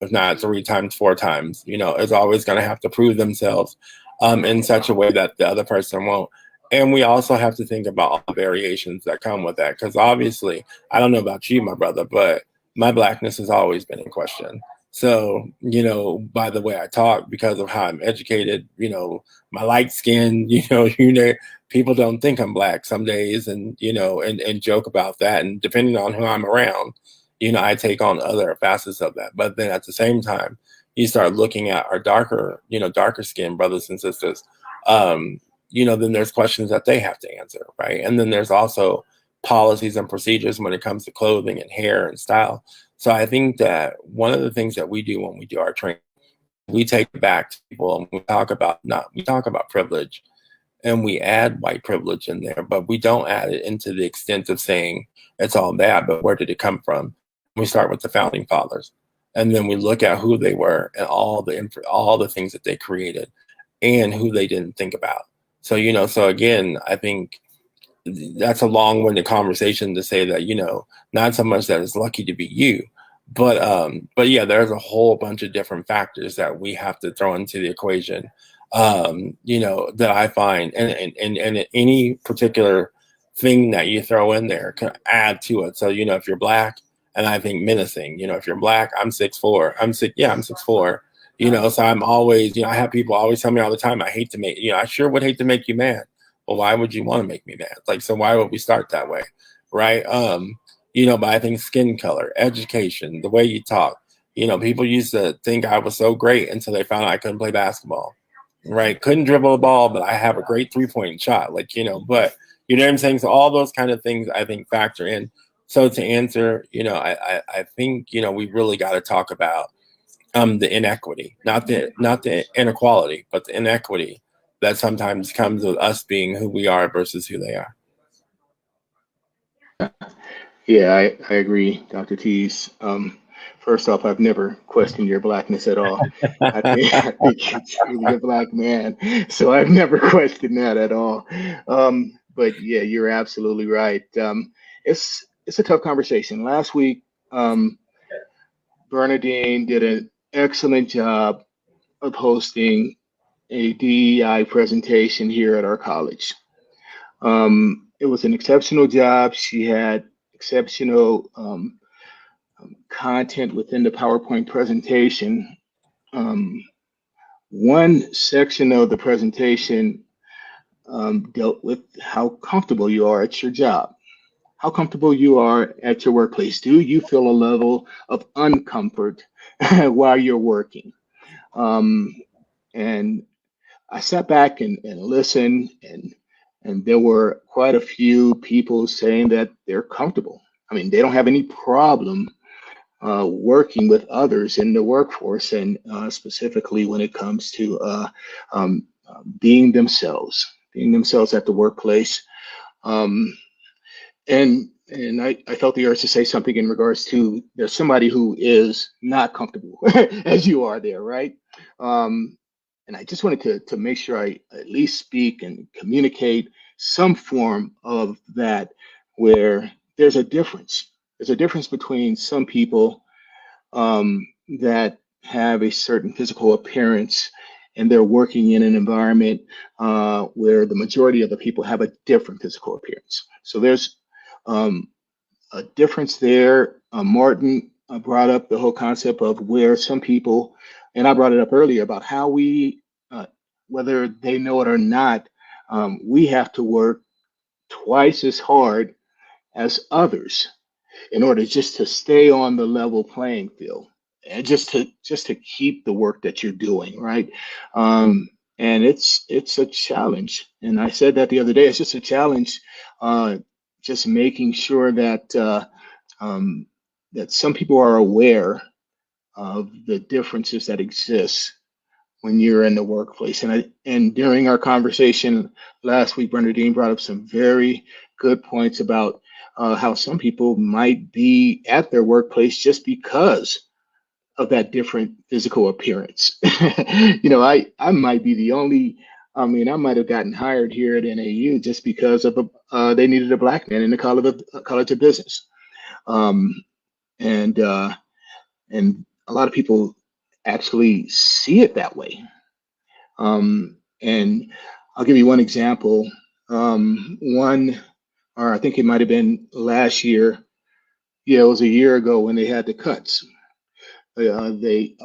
if not 3 times, 4 times. Is always going to have to prove themselves in such a way that the other person won't. And we also have to think about all the variations that come with that, because obviously, I don't know about you, my brother, but my Blackness has always been in question. So, by the way I talk, because of how I'm educated, my light skin, people don't think I'm Black some days, and, and joke about that. And depending on who I'm around, I take on other facets of that. But then at the same time, you start looking at our darker skinned brothers and sisters, then there's questions that they have to answer, right? And then there's also policies and procedures when it comes to clothing and hair and style. So I think that one of the things that we do when we do our training, we take it back to people and we talk about privilege, and we add white privilege in there, but we don't add it into the extent of saying it's all bad, but where did it come from? We start with the founding fathers, and then we look at who they were and all the things that they created and who they didn't think about. So, so again, I think that's a long-winded conversation to say that, not so much that it's lucky to be you, but yeah, there's a whole bunch of different factors that we have to throw into the equation, that I find, and any particular thing that you throw in there can add to it. So, if you're Black, and I think menacing, if you're Black, I'm 6'4", I'm 6'4", so I'm always, I have people always tell me all the time, I sure would hate to make you mad. Well, why would you want to make me mad? Like, so why would we start that way? Right. But I think skin color, education, the way you talk, people used to think I was so great until they found out I couldn't play basketball. Right. Couldn't dribble the ball, but I have a great 3-point shot. But you know what I'm saying? So all those kind of things I think factor in. So to answer, I think, we really got to talk about the inequity, not the inequality, but the inequity that sometimes comes with us being who we are versus who they are. Yeah, I agree, Dr. Tease. First off, I've never questioned your Blackness at all. I think you're truly a Black man, so I've never questioned that at all. But yeah, you're absolutely right. It's a tough conversation. Last week, Bernadine did an excellent job of hosting a DEI presentation here at our college. It was an exceptional job. She had exceptional content within the PowerPoint presentation. One section of the presentation dealt with how comfortable you are at your job. how comfortable you are at your workplace. Do you feel a level of uncomfort while you're working? Um, and I sat back and listened, and there were quite a few people saying that they're comfortable. I mean, they don't have any problem working with others in the workforce, and specifically when it comes to being themselves at the workplace. Um, and I felt the urge to say something in regards to there's somebody who is not comfortable as you are there, right? Um, and I just wanted to make sure I at least speak and communicate some form of that where there's a difference. There's a difference between some people that have a certain physical appearance and they're working in an environment where the majority of the people have a different physical appearance. So there's um, a difference there. Martin brought up the whole concept of where some people, and I brought it up earlier about how we, whether they know it or not, we have to work twice as hard as others in order just to stay on the level playing field and just to keep the work that you're doing, right? And it's a challenge. And I said that the other day. It's just a challenge, just making sure um, that some people are aware of the differences that exist when you're in the workplace. And during our conversation last week, Bernadine brought up some very good points about how some people might be at their workplace just because of that different physical appearance. I might be the only. I mean, I might have gotten hired here at NAU just because of they needed a black man in the College of Business, um, and a lot of people actually see it that way. And I'll give you one example. Or I think it might have been last year. Yeah, it was a year ago when they had the cuts. They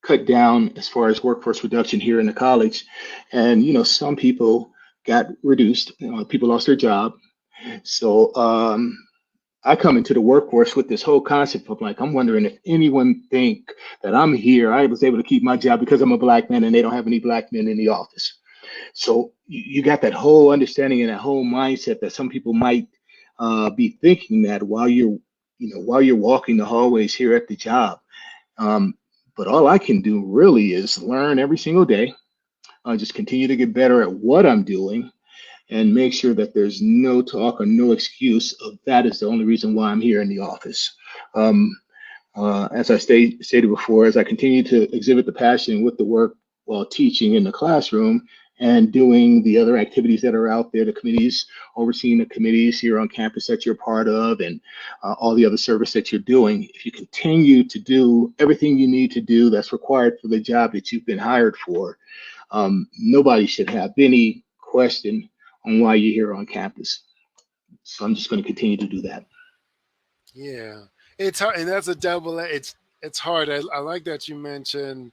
cut down as far as workforce reduction here in the college, and some people got reduced. People lost their job. So I come into the workforce with this whole concept of like, I'm wondering if anyone think that I'm here. I was able to keep my job because I'm a black man, and they don't have any black men in the office. So you got that whole understanding and that whole mindset that some people might be thinking that while you're walking the hallways here at the job. Um, but all I can do really is learn every single day. Just continue to get better at what I'm doing and make sure that there's no talk or no excuse of that is the only reason why I'm here in the office. Um, as I stated before, as I continue to exhibit the passion with the work while teaching in the classroom and doing the other activities that are out there, the committees, overseeing the committees here on campus that you're part of, and all the other service that you're doing, if you continue to do everything you need to do that's required for the job that you've been hired for, nobody should have any question on why you're here on campus. So I'm just going to continue to do that. Yeah, it's hard, and that's a double. It's hard. I like that you mentioned,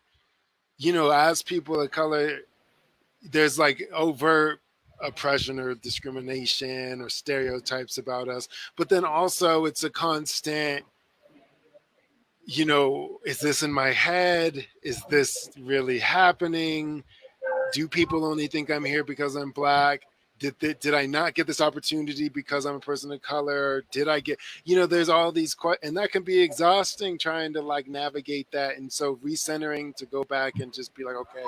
as people of color, there's like overt oppression or discrimination or stereotypes about us, but then also it's a constant. Is this in my head? Is this really happening? Do people only think I'm here because I'm black? Did I not get this opportunity because I'm a person of color? Did I get, there's all these questions, and that can be exhausting trying to like navigate that. And so recentering to go back and just be like, okay,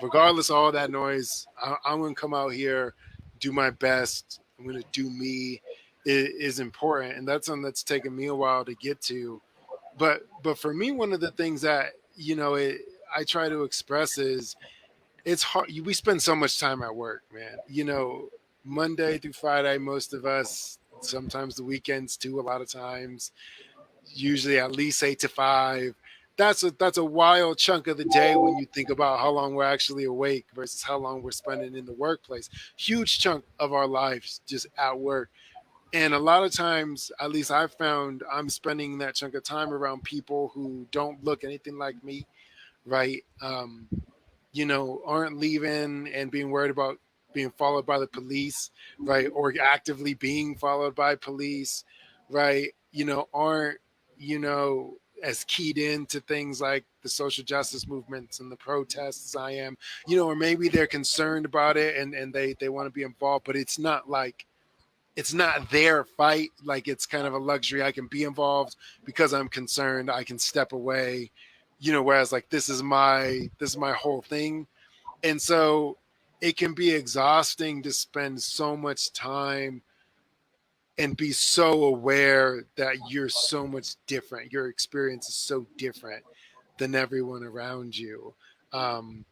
regardless of all that noise, I'm going to come out here, do my best. I'm going to do me is important. And that's something that's taken me a while to get to. But for me, one of the things that, I try to express is, it's hard. We spend so much time at work, man. Monday through Friday, most of us, sometimes the weekends too, a lot of times, usually at least 8 to 5. That's a wild chunk of the day when you think about how long we're actually awake versus how long we're spending in the workplace. Huge chunk of our lives just at work. And a lot of times, at least I've found, I'm spending that chunk of time around people who don't look anything like me, right? Aren't leaving and being worried about being followed by the police, right, or actively being followed by police, right, aren't, as keyed into things like the social justice movements and the protests as I am, or maybe they're concerned about it and they want to be involved, but it's not their fight. Like, it's kind of a luxury. I can be involved because I'm concerned. I can step away, whereas like this is my whole thing. And so it can be exhausting to spend so much time and be so aware that you're so much different. Your experience is so different than everyone around you. And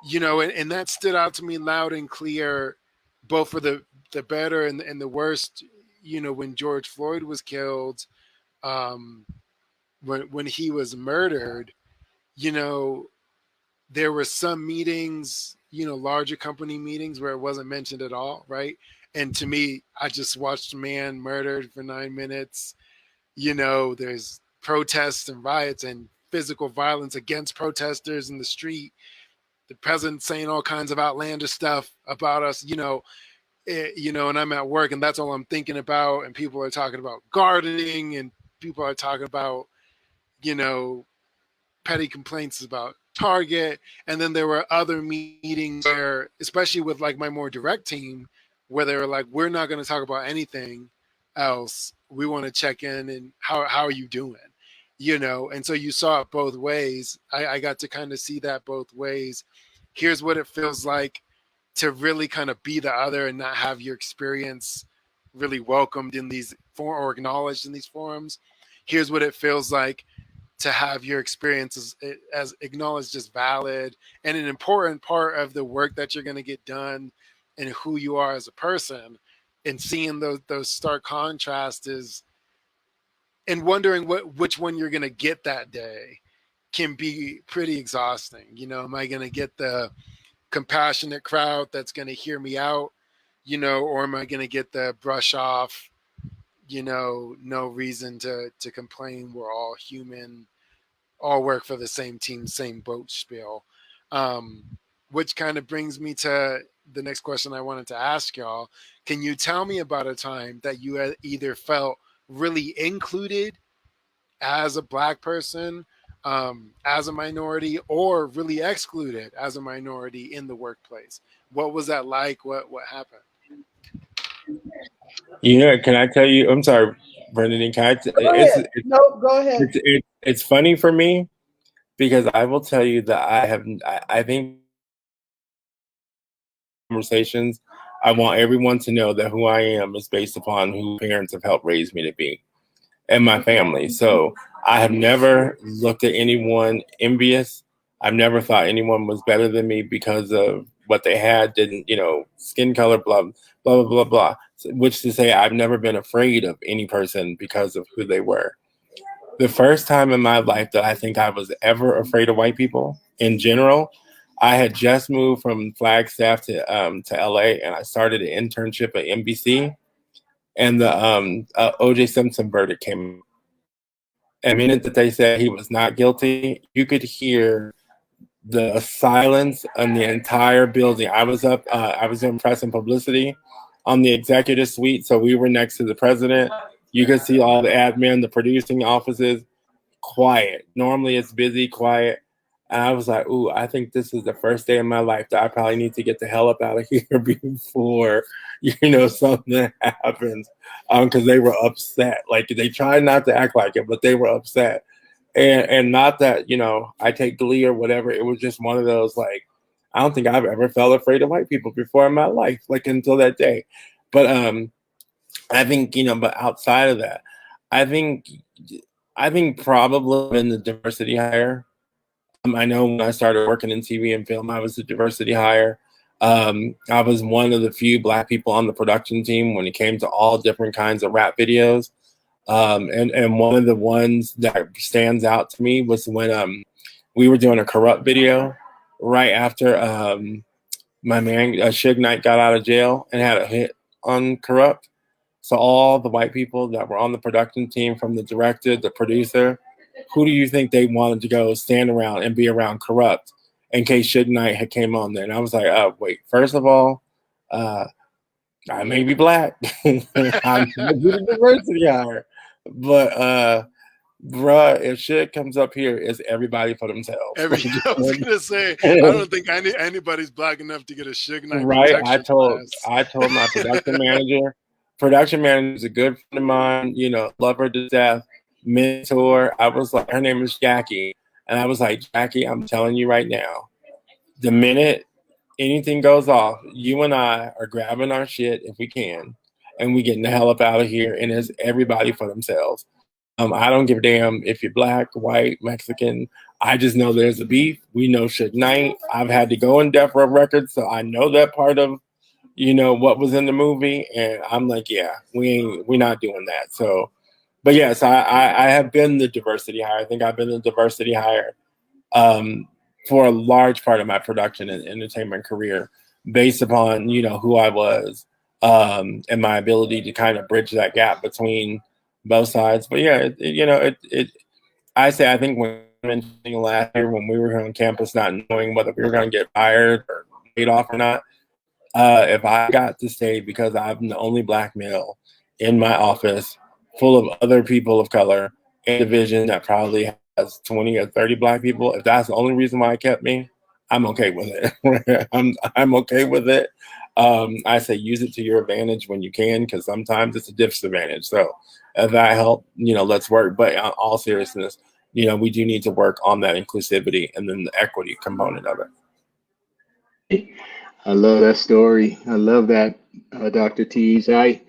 that stood out to me loud and clear, both for the better and the worst. When George Floyd was killed, when he was murdered, there were some meetings, larger company meetings where it wasn't mentioned at all, right? And to me, I just watched a man murdered for 9 minutes. There's protests and riots and physical violence against protesters in the street. The president saying all kinds of outlandish stuff about us, and I'm at work and that's all I'm thinking about. And people are talking about gardening and people are talking about, petty complaints about Target. And then there were other meetings where, especially with like my more direct team, where they were like, we're not going to talk about anything else. We want to check in and how are you doing? And so you saw it both ways. I got to kind of see that both ways. Here's what it feels like to really kind of be the other and not have your experience really welcomed in these or acknowledged in these forums. Here's what it feels like to have your experience as acknowledged as valid and an important part of the work that you're going to get done and who you are as a person. And seeing those stark contrasts is, and wondering which one you're going to get that day can be pretty exhausting. Am I going to get the compassionate crowd that's going to hear me out, or am I going to get the brush off, no reason to complain, we're all human, all work for the same team, same boat spiel. Which kind of brings me to the next question I wanted to ask y'all. Can you tell me about a time that you had either felt really included as a Black person, as a minority, or really excluded as a minority in the workplace? What was that like? What happened? Can I tell you? I'm sorry, Bernadine. Go ahead. No, go ahead. It's funny for me because I will tell you that I think conversations, I want everyone to know that who I am is based upon who parents have helped raise me to be and my family. So I have never looked at anyone envious. I've never thought anyone was better than me because of what they had, didn't, skin color, blah, blah, blah, blah, blah. Which to say, I've never been afraid of any person because of who they were. The first time in my life that I think I was ever afraid of white people in general, I had just moved from Flagstaff to LA, and I started an internship at NBC, and the O.J. Simpson verdict came. And the minute that they said he was not guilty, you could hear the silence in the entire building. I was up, I was in press and publicity on the executive suite, so we were next to the president. You could see all the admin, the producing offices, quiet. Normally it's busy, quiet. And I was like, ooh, I think this is the first day in my life that I probably need to get the hell up out of here before, something happens. Because they were upset. Like, they tried not to act like it, but they were upset. And not that, I take glee or whatever. It was just one of those, like, I don't think I've ever felt afraid of white people before in my life, like, until that day. But I think, but outside of that, I think probably in the diversity hire. I know when I started working in TV and film, I was a diversity hire. I was one of the few Black people on the production team when it came to all different kinds of rap videos. And one of the ones that stands out to me was when we were doing a Corrupt video right after my man Suge Knight got out of jail and had a hit on Corrupt. So all the white people that were on the production team, from the director, the producer, who do you think they wanted to go stand around and be around Corrupt in case Suge Knight had came on there. And I was like, wait, first of all, I may be black. I'm trying to do the diversity hire. But bruh, if shit comes up here, it's everybody for themselves. I was gonna say, I don't think anybody's black enough to get a Suge Knight right. protection class. I told my production manager. Production manager is a good friend of mine. You know, love her to death. Mentor. I was like, her name is Jackie, and I was like, Jackie, I'm telling you right now, the minute anything goes off, you and I are grabbing our shit if we can, and we getting the hell up out of here. And it's everybody for themselves. I don't give a damn if you're black, white, Mexican. I just know there's a beef. We know Suge Knight. I've had to go in Death Row Records, so I know that part of, you know, what was in the movie. And I'm like, yeah, we're not doing that. So, but yes, I have been the diversity hire. I think I've been the diversity hire for a large part of my production and entertainment career, based upon, you know, who I was and my ability to kind of bridge that gap between both sides. But yeah, I think when last year when we were on campus, not knowing whether we were going to get fired or laid off or not, if I got to stay because I'm the only black male in my office full of other people of color in a division that probably has 20 or 30 black people, if that's the only reason why it kept me, I'm okay with it. I'm okay with it. I say use it to your advantage when you can, because sometimes it's a disadvantage. So if that help, you know, let's work. But in all seriousness, you know, we do need to work on that inclusivity and then the equity component of it. I love that story. I love that, Dr. Tease. I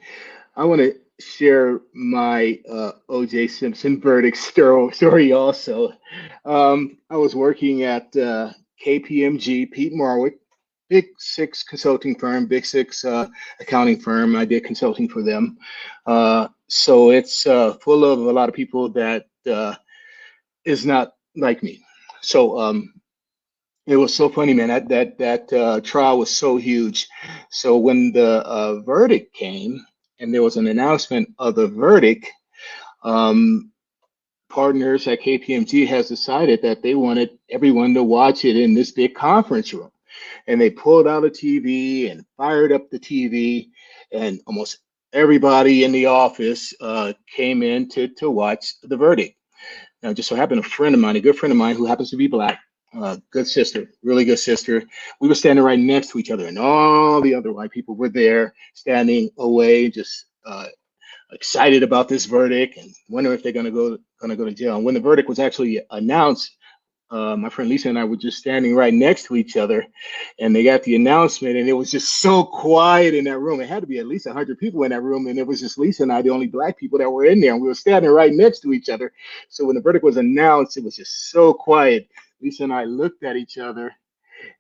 want to share my O.J. Simpson verdict story also. I was working at KPMG, Pete Marwick, Big Six consulting firm, Big Six accounting firm. I did consulting for them. So it's full of a lot of people that is not like me. So it was so funny, man. That trial was so huge. So when the verdict came and there was an announcement of the verdict, partners at KPMG has decided that they wanted everyone to watch it in this big conference room. And they pulled out a TV and fired up the TV, and almost everybody in the office came in to watch the verdict. Now, just so happened, a good friend of mine who happens to be black, good sister, really good sister. We were standing right next to each other, and all the other white people were there, standing away, just excited about this verdict and wondering if they're gonna go to jail. And when the verdict was actually announced, my friend Lisa and I were just standing right next to each other, and they got the announcement, and it was just so quiet in that room. It had to be at least 100 people in that room, and it was just Lisa and I, the only black people that were in there, and we were standing right next to each other. So when the verdict was announced, it was just so quiet. Lisa and I looked at each other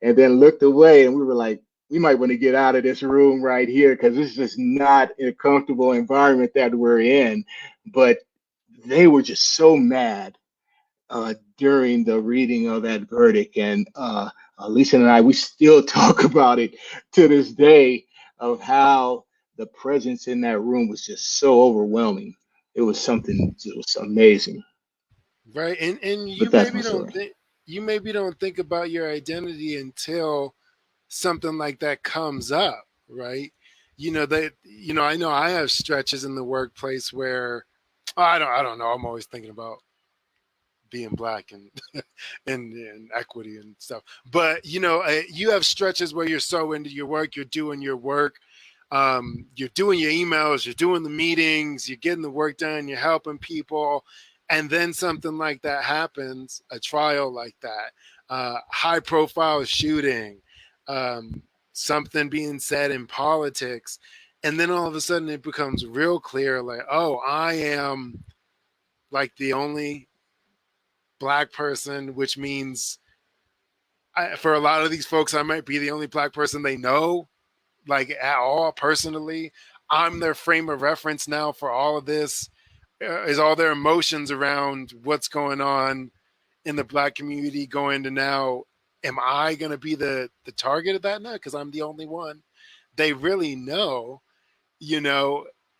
and then looked away, and we were like, we might want to get out of this room right here, because this is just not a comfortable environment that we're in. But they were just so mad during the reading of that verdict. And Lisa and I, we still talk about it to this day, of how the presence in that room was just so overwhelming. It was amazing. Right. And But that's my story. you maybe don't think about your identity until something like that comes up, right? I know I have stretches in the workplace where I don't know. I'm always thinking about being black and and equity and stuff. But you have stretches where you're so into your work, you're doing your work, you're doing your emails, you're doing the meetings, you're getting the work done, you're helping people, and then something like that happens, a trial like that, high profile shooting, something being said in politics, and then all of a sudden it becomes real clear, like, oh, I am like the only black person, which means for a lot of these folks, I might be the only black person they know, like at all personally. I'm their frame of reference now for all of this, is all their emotions around what's going on in the black community going to now, am I going to be the target of that now? Because I'm the only one they really know,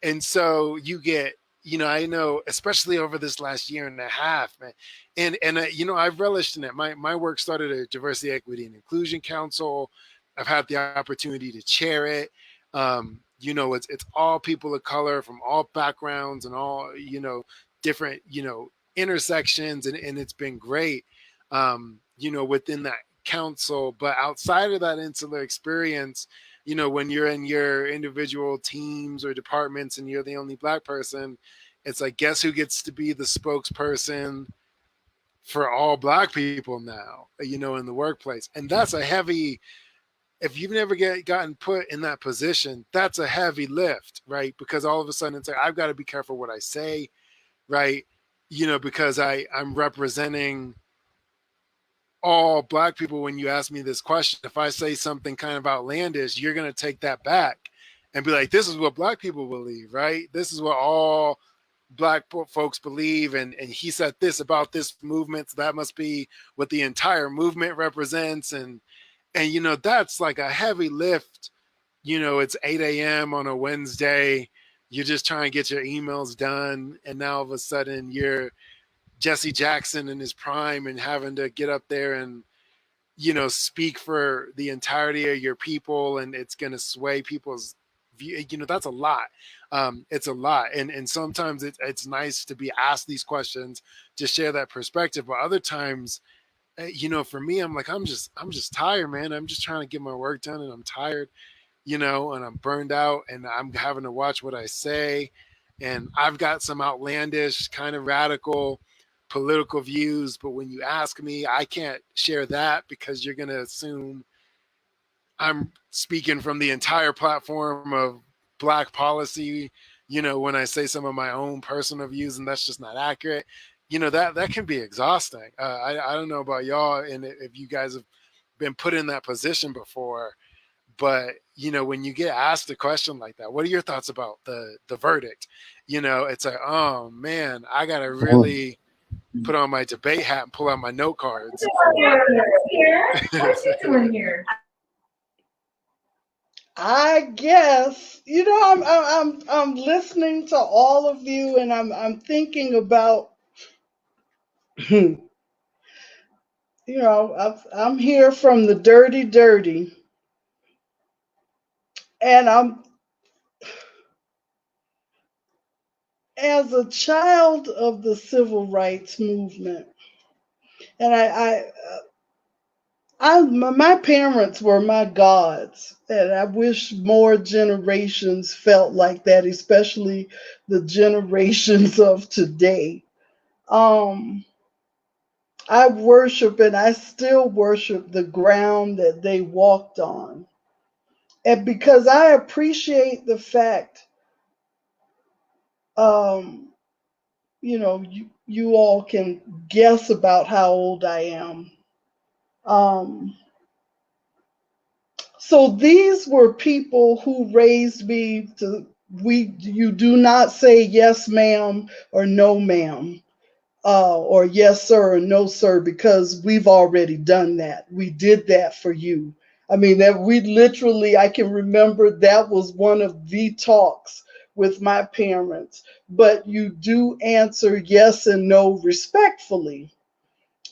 and so you get I know, especially over this last year and a half, man, and I've relished in it. My work started at Diversity, Equity, and Inclusion Council. I've had the opportunity to chair it. It's all people of color from all backgrounds and all different intersections, and it's been great. Within that council, but outside of that insular experience, when you're in your individual teams or departments and you're the only Black person, it's like, guess who gets to be the spokesperson for all Black people now, in the workplace. And that's a heavy, if you've never gotten put in that position, that's a heavy lift, right? Because all of a sudden it's like, I've got to be careful what I say, right? Because I'm representing all Black people. When you ask me this question, if I say something kind of outlandish, you're going to take that back and be like, this is what Black people believe, right? This is what all Black folks believe. And he said this about this movement, so that must be what the entire movement represents. And that's like a heavy lift. It's 8 a.m. on a Wednesday. You're just trying to get your emails done. And now all of a sudden you're Jesse Jackson in his prime and having to get up there and, speak for the entirety of your people, and it's going to sway people's view. That's a lot. It's a lot. And sometimes it's nice to be asked these questions to share that perspective. But other times, for me, I'm like, I'm just tired, man. I'm just trying to get my work done and I'm tired, and I'm burned out and I'm having to watch what I say. And I've got some outlandish, kind of radical political views, but when you ask me, I can't share that because you're going to assume I'm speaking from the entire platform of Black policy, when I say some of my own personal views, and that's just not accurate. That can be exhausting. I don't know about y'all, and if you guys have been put in that position before, but when you get asked a question like that, what are your thoughts about the verdict? It's like, oh man, I gotta really put on my debate hat and pull out my note cards. What are you doing here? I guess I'm listening to all of you, and I'm thinking about I'm here from the dirty, and I'm, as a child of the civil rights movement, and my parents were my gods, and I wish more generations felt like that, especially the generations of today. I worship, and I still worship, the ground that they walked on. And because I appreciate the fact, you all can guess about how old I am. So these were people who raised me to, you do not say yes, ma'am, or no, ma'am. Or yes, sir, or no, sir, because we've already done that. We did that for you. I mean, I can remember that was one of the talks with my parents. But you do answer yes and no respectfully.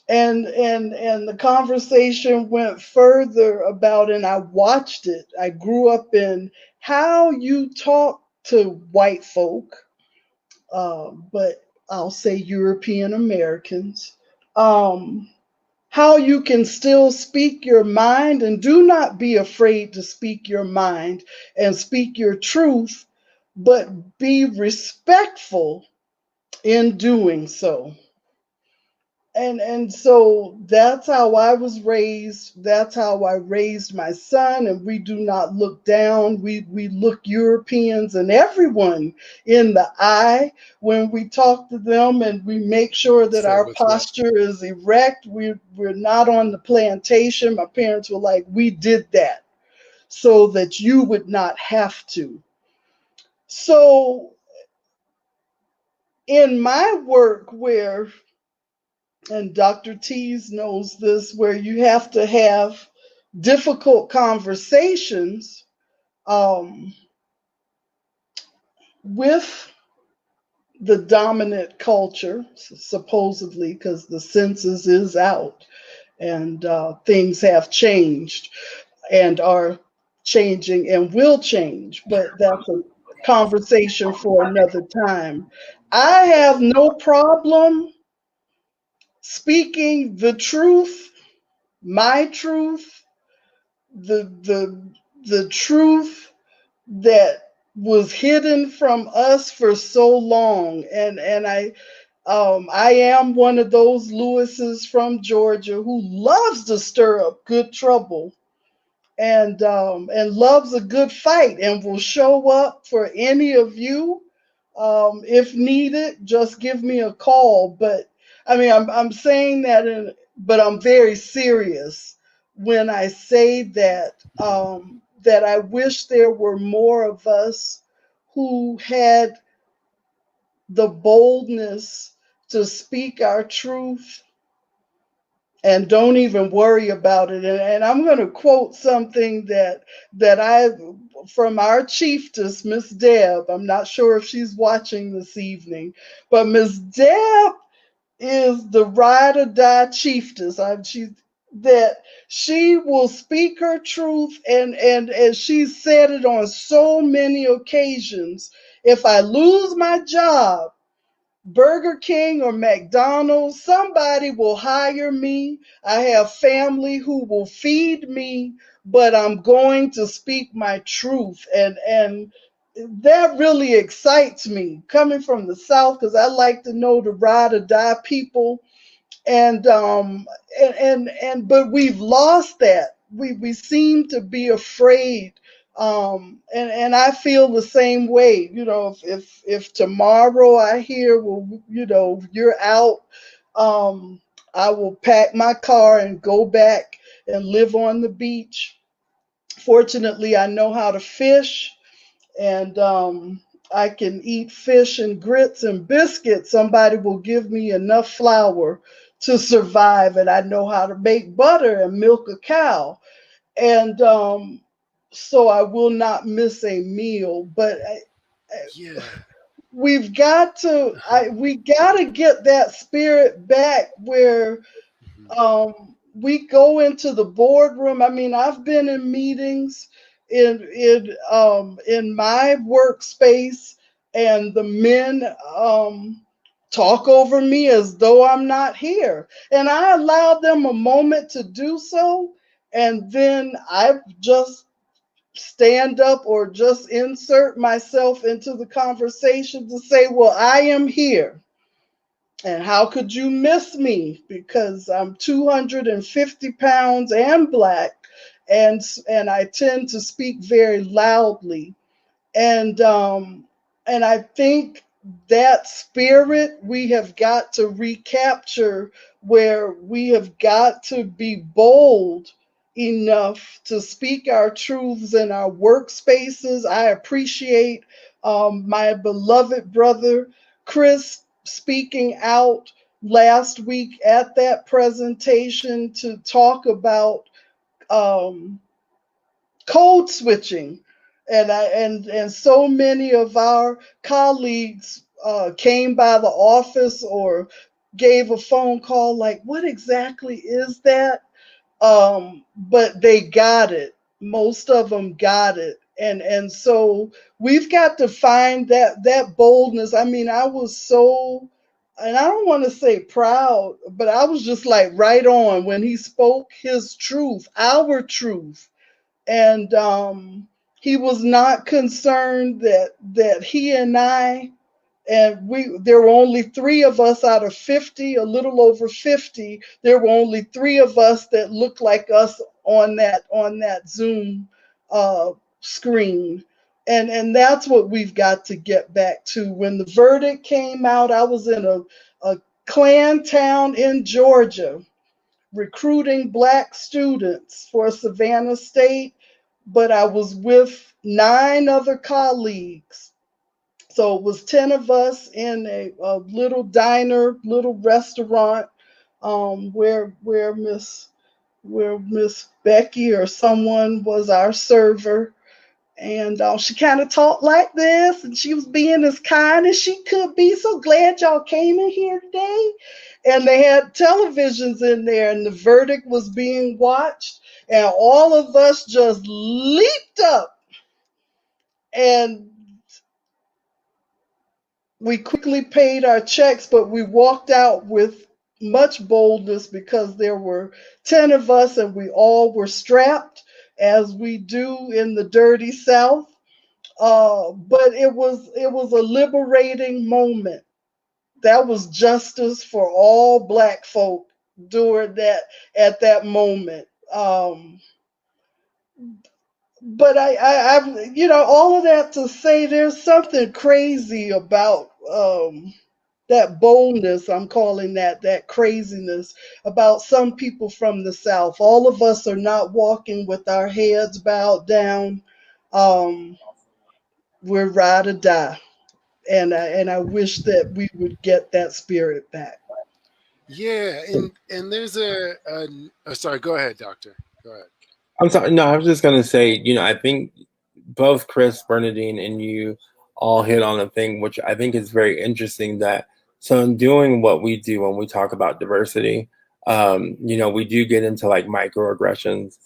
And the conversation went further about, and I watched it. I grew up in how you talk to white folk, but I'll say European Americans, how you can still speak your mind, and do not be afraid to speak your mind and speak your truth, but be respectful in doing so. And so that's how I was raised. That's how I raised my son. And we do not look down. We look Europeans and everyone in the eye when we talk to them, and we make sure that our posture is erect. We're not on the plantation. My parents were like, we did that so that you would not have to. So in my work, and Dr. Tease knows this, where you have to have difficult conversations with the dominant culture, supposedly, because the census is out and things have changed and are changing and will change, but that's a conversation for another time. I have no problem speaking the truth, my truth, the truth that was hidden from us for so long. And I am one of those Lewises from Georgia who loves to stir up good trouble and loves a good fight and will show up for any of you if needed. Just give me a call. But I mean, I'm saying that, but I'm very serious when I say that that I wish there were more of us who had the boldness to speak our truth and don't even worry about it. And I'm going to quote something that I from our chiefess, Miss Deb. I'm not sure if she's watching this evening, but Miss Deb is the ride or die chiefess. She will speak her truth, and she's said it on so many occasions. If I lose my job, Burger King or McDonald's, somebody will hire me. I have family who will feed me, but I'm going to speak my truth. And that really excites me coming from the South, because I like to know the ride or die people. And but we've lost that. We seem to be afraid. And I feel the same way. You know, if tomorrow I hear, well, you know, you're out, I will pack my car and go back and live on the beach. Fortunately, I know how to fish, and I can eat fish and grits and biscuits. Somebody will give me enough flour to survive, and I know how to make butter and milk a cow. And so I will not miss a meal. But Yeah. we got to get that spirit back where Mhm. we go into the boardroom. I mean, I've been in meetings in my workspace, and the men talk over me as though I'm not here, and I allow them a moment to do so, and then I just stand up or just insert myself into the conversation to say, well, I am here. And how could you miss me? Because I'm 250 pounds and black, and I tend to speak very loudly. And I think that spirit we have got to recapture, where we have got to be bold enough to speak our truths in our workspaces. I appreciate my beloved brother Chris speaking out last week at that presentation to talk about um, code switching. And so many of our colleagues came by the office or gave a phone call like, what exactly is that? But they got it. Most of them got it. And so we've got to find that boldness. I mean, I was so, and I don't want to say proud, but I was just like right on when he spoke his truth, our truth. And he was not concerned that he and I, and there were only three of us out of 50, a little over 50. There were only three of us that looked like us on that Zoom screen. And that's what we've got to get back to. When the verdict came out, I was in a Klan town in Georgia recruiting Black students for Savannah State, but I was with 9 other colleagues. So it was 10 of us in a little diner, little restaurant, where Miss Becky or someone was our server. And she kind of talked like this, and she was being as kind as she could be. So glad y'all came in here today. And they had televisions in there, and the verdict was being watched. And all of us just leaped up, and we quickly paid our checks, but we walked out with much boldness because there were 10 of us, and we all were strapped, as we do in the dirty South. But it was a liberating moment. That was justice for all Black folk during that at that moment. But I've all of that to say there's something crazy about that boldness. I'm calling that craziness about some people from the South. All of us are not walking with our heads bowed down. Um, we're ride or die. And I wish that we would get that spirit back. Yeah, and there's sorry, go ahead, doctor. Go ahead. I'm sorry. No, I was just gonna say, I think both Chris, Bernadine, and you all hit on a thing which I think is very interesting. That so in doing what we do when we talk about diversity, we do get into like microaggressions.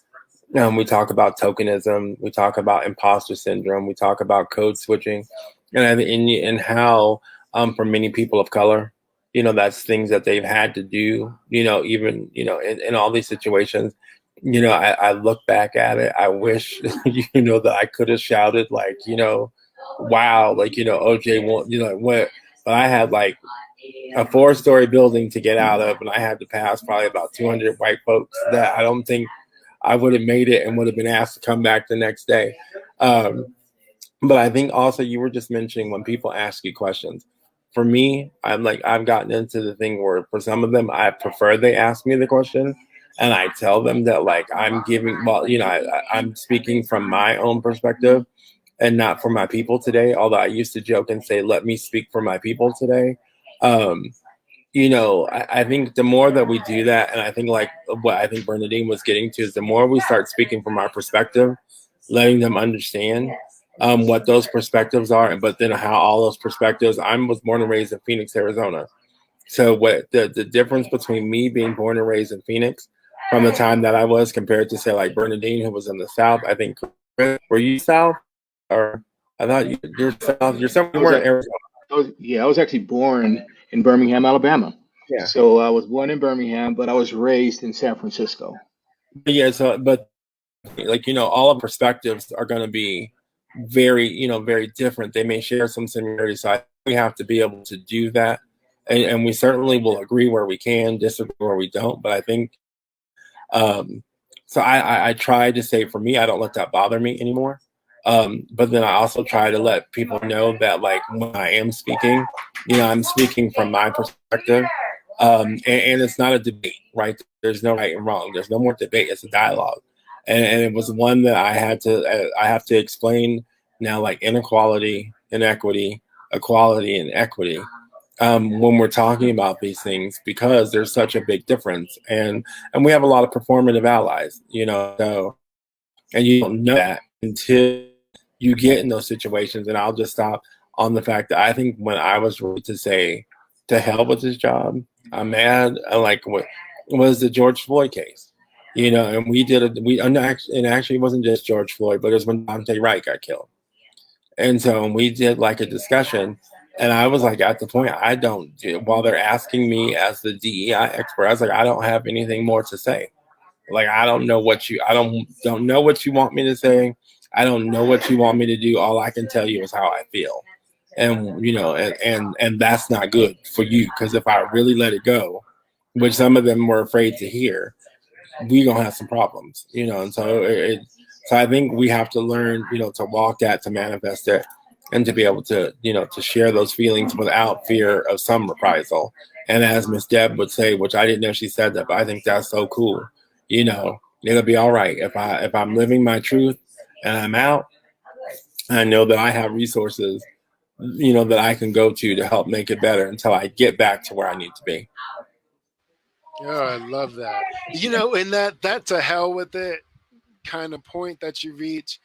We talk about tokenism. We talk about imposter syndrome. We talk about code switching, and how for many people of color, that's things that they've had to do. Even in all these situations. I look back at it. I wish, that I could have shouted like, wow, like, OJ won't, what, but I had like a 4-story building to get out of, and I had to pass probably about 200 white folks that I don't think I would have made it and would have been asked to come back the next day. But I think also you were just mentioning when people ask you questions. For me, I've gotten into the thing where for some of them, I prefer they ask me the question, and I tell them that like I'm giving, I'm speaking from my own perspective and not for my people today. Although I used to joke and say, "Let me speak for my people today." I think the more that we do that, and I think like what I think Bernadine was getting to is the more we start speaking from our perspective, letting them understand what those perspectives are, but then how all those perspectives. I was born and raised in Phoenix, Arizona. So what the difference between me being born and raised in Phoenix from the time that I was compared to say like Bernadine, who was in the South, I think, were you South? Or I thought you're South. You're somewhere in Arizona. I was actually born in Birmingham, Alabama. Yeah. So I was born in Birmingham, but I was raised in San Francisco. Yeah. So, but like, all of perspectives are going to be very, very different. They may share some similarities. So we have to be able to do that. And we certainly will agree where we can, disagree where we don't. But I think, so I try to say for me, I don't let that bother me anymore. But then I also try to let people know that like when I am speaking, I'm speaking from my perspective. And it's not a debate, right? There's no right and wrong. There's no more debate. It's a dialogue. And it was one that I have to explain now, like inequality, inequity, equality, and equity. When we're talking about these things, because there's such a big difference, and we have a lot of performative allies, so, and you don't know that until you get in those situations. And I'll just stop on the fact that I think when I was ready to say to hell with this job, I'm mad. Like what was the George Floyd case, and we did and actually it wasn't just George Floyd, but it was when Dante Wright got killed. And so we did like a discussion, and I was like, at the point, while they're asking me as the DEI expert, I was like, I don't have anything more to say. Like, I don't know what I don't know what you want me to say. I don't know what you want me to do. All I can tell you is how I feel. And, and that's not good for you. Because if I really let it go, which some of them were afraid to hear, we're going to have some problems, and so so I think we have to learn, to walk that, to manifest it, and to be able to, to share those feelings without fear of some reprisal. And as Miss Deb would say, which I didn't know she said that, but I think that's so cool. It'll be all right if I'm living my truth and I'm out. I know that I have resources, that I can go to help make it better until I get back to where I need to be. Oh, I love that. And that to hell with it kind of point that you reach,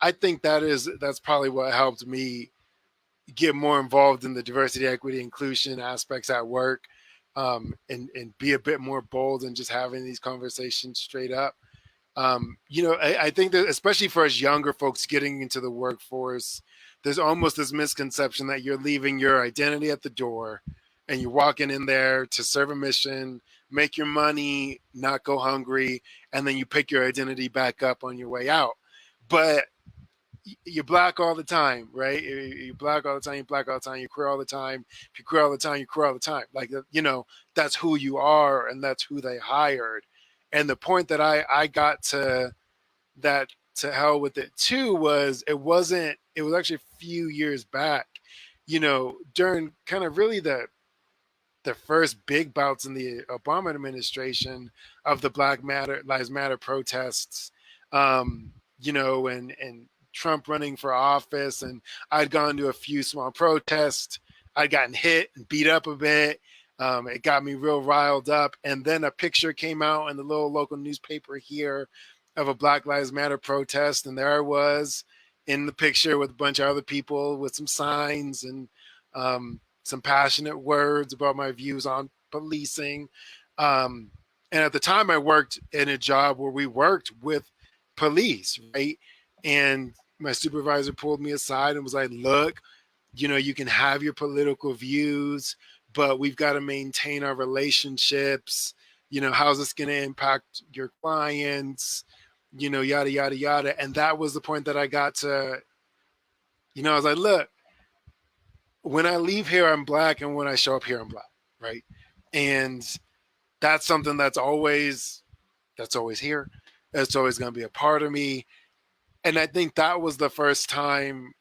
I think that's probably what helped me get more involved in the diversity, equity, inclusion aspects at work, and be a bit more bold and just having these conversations straight up. I think that especially for us younger folks getting into the workforce, there's almost this misconception that you're leaving your identity at the door and you're walking in there to serve a mission, make your money, not go hungry, and then you pick your identity back up on your way out. But you're black all the time, right? You're black all the time. You're black all the time. You queer all the time. If you queer all the time, you queer all the time. Like, that's who you are, and that's who they hired. And the point that I got to that to hell with it too was it was actually a few years back, during kind of really the first big bouts in the Obama administration of the Black Lives Matter protests, and Trump running for office. And I'd gone to a few small protests. I'd gotten hit and beat up a bit. It got me real riled up. And then a picture came out in the little local newspaper here of a Black Lives Matter protest. And there I was in the picture with a bunch of other people with some signs and some passionate words about my views on policing. And at the time I worked in a job where we worked with police, right? And my supervisor pulled me aside and was like, look, you can have your political views, but we've got to maintain our relationships. How's this going to impact your clients? Yada, yada, yada. And that was the point that I got to, I was like, look, when I leave here, I'm black. And when I show up here, I'm black. Right. And that's something that's always here. It's always going to be a part of me. And I think that was the first time,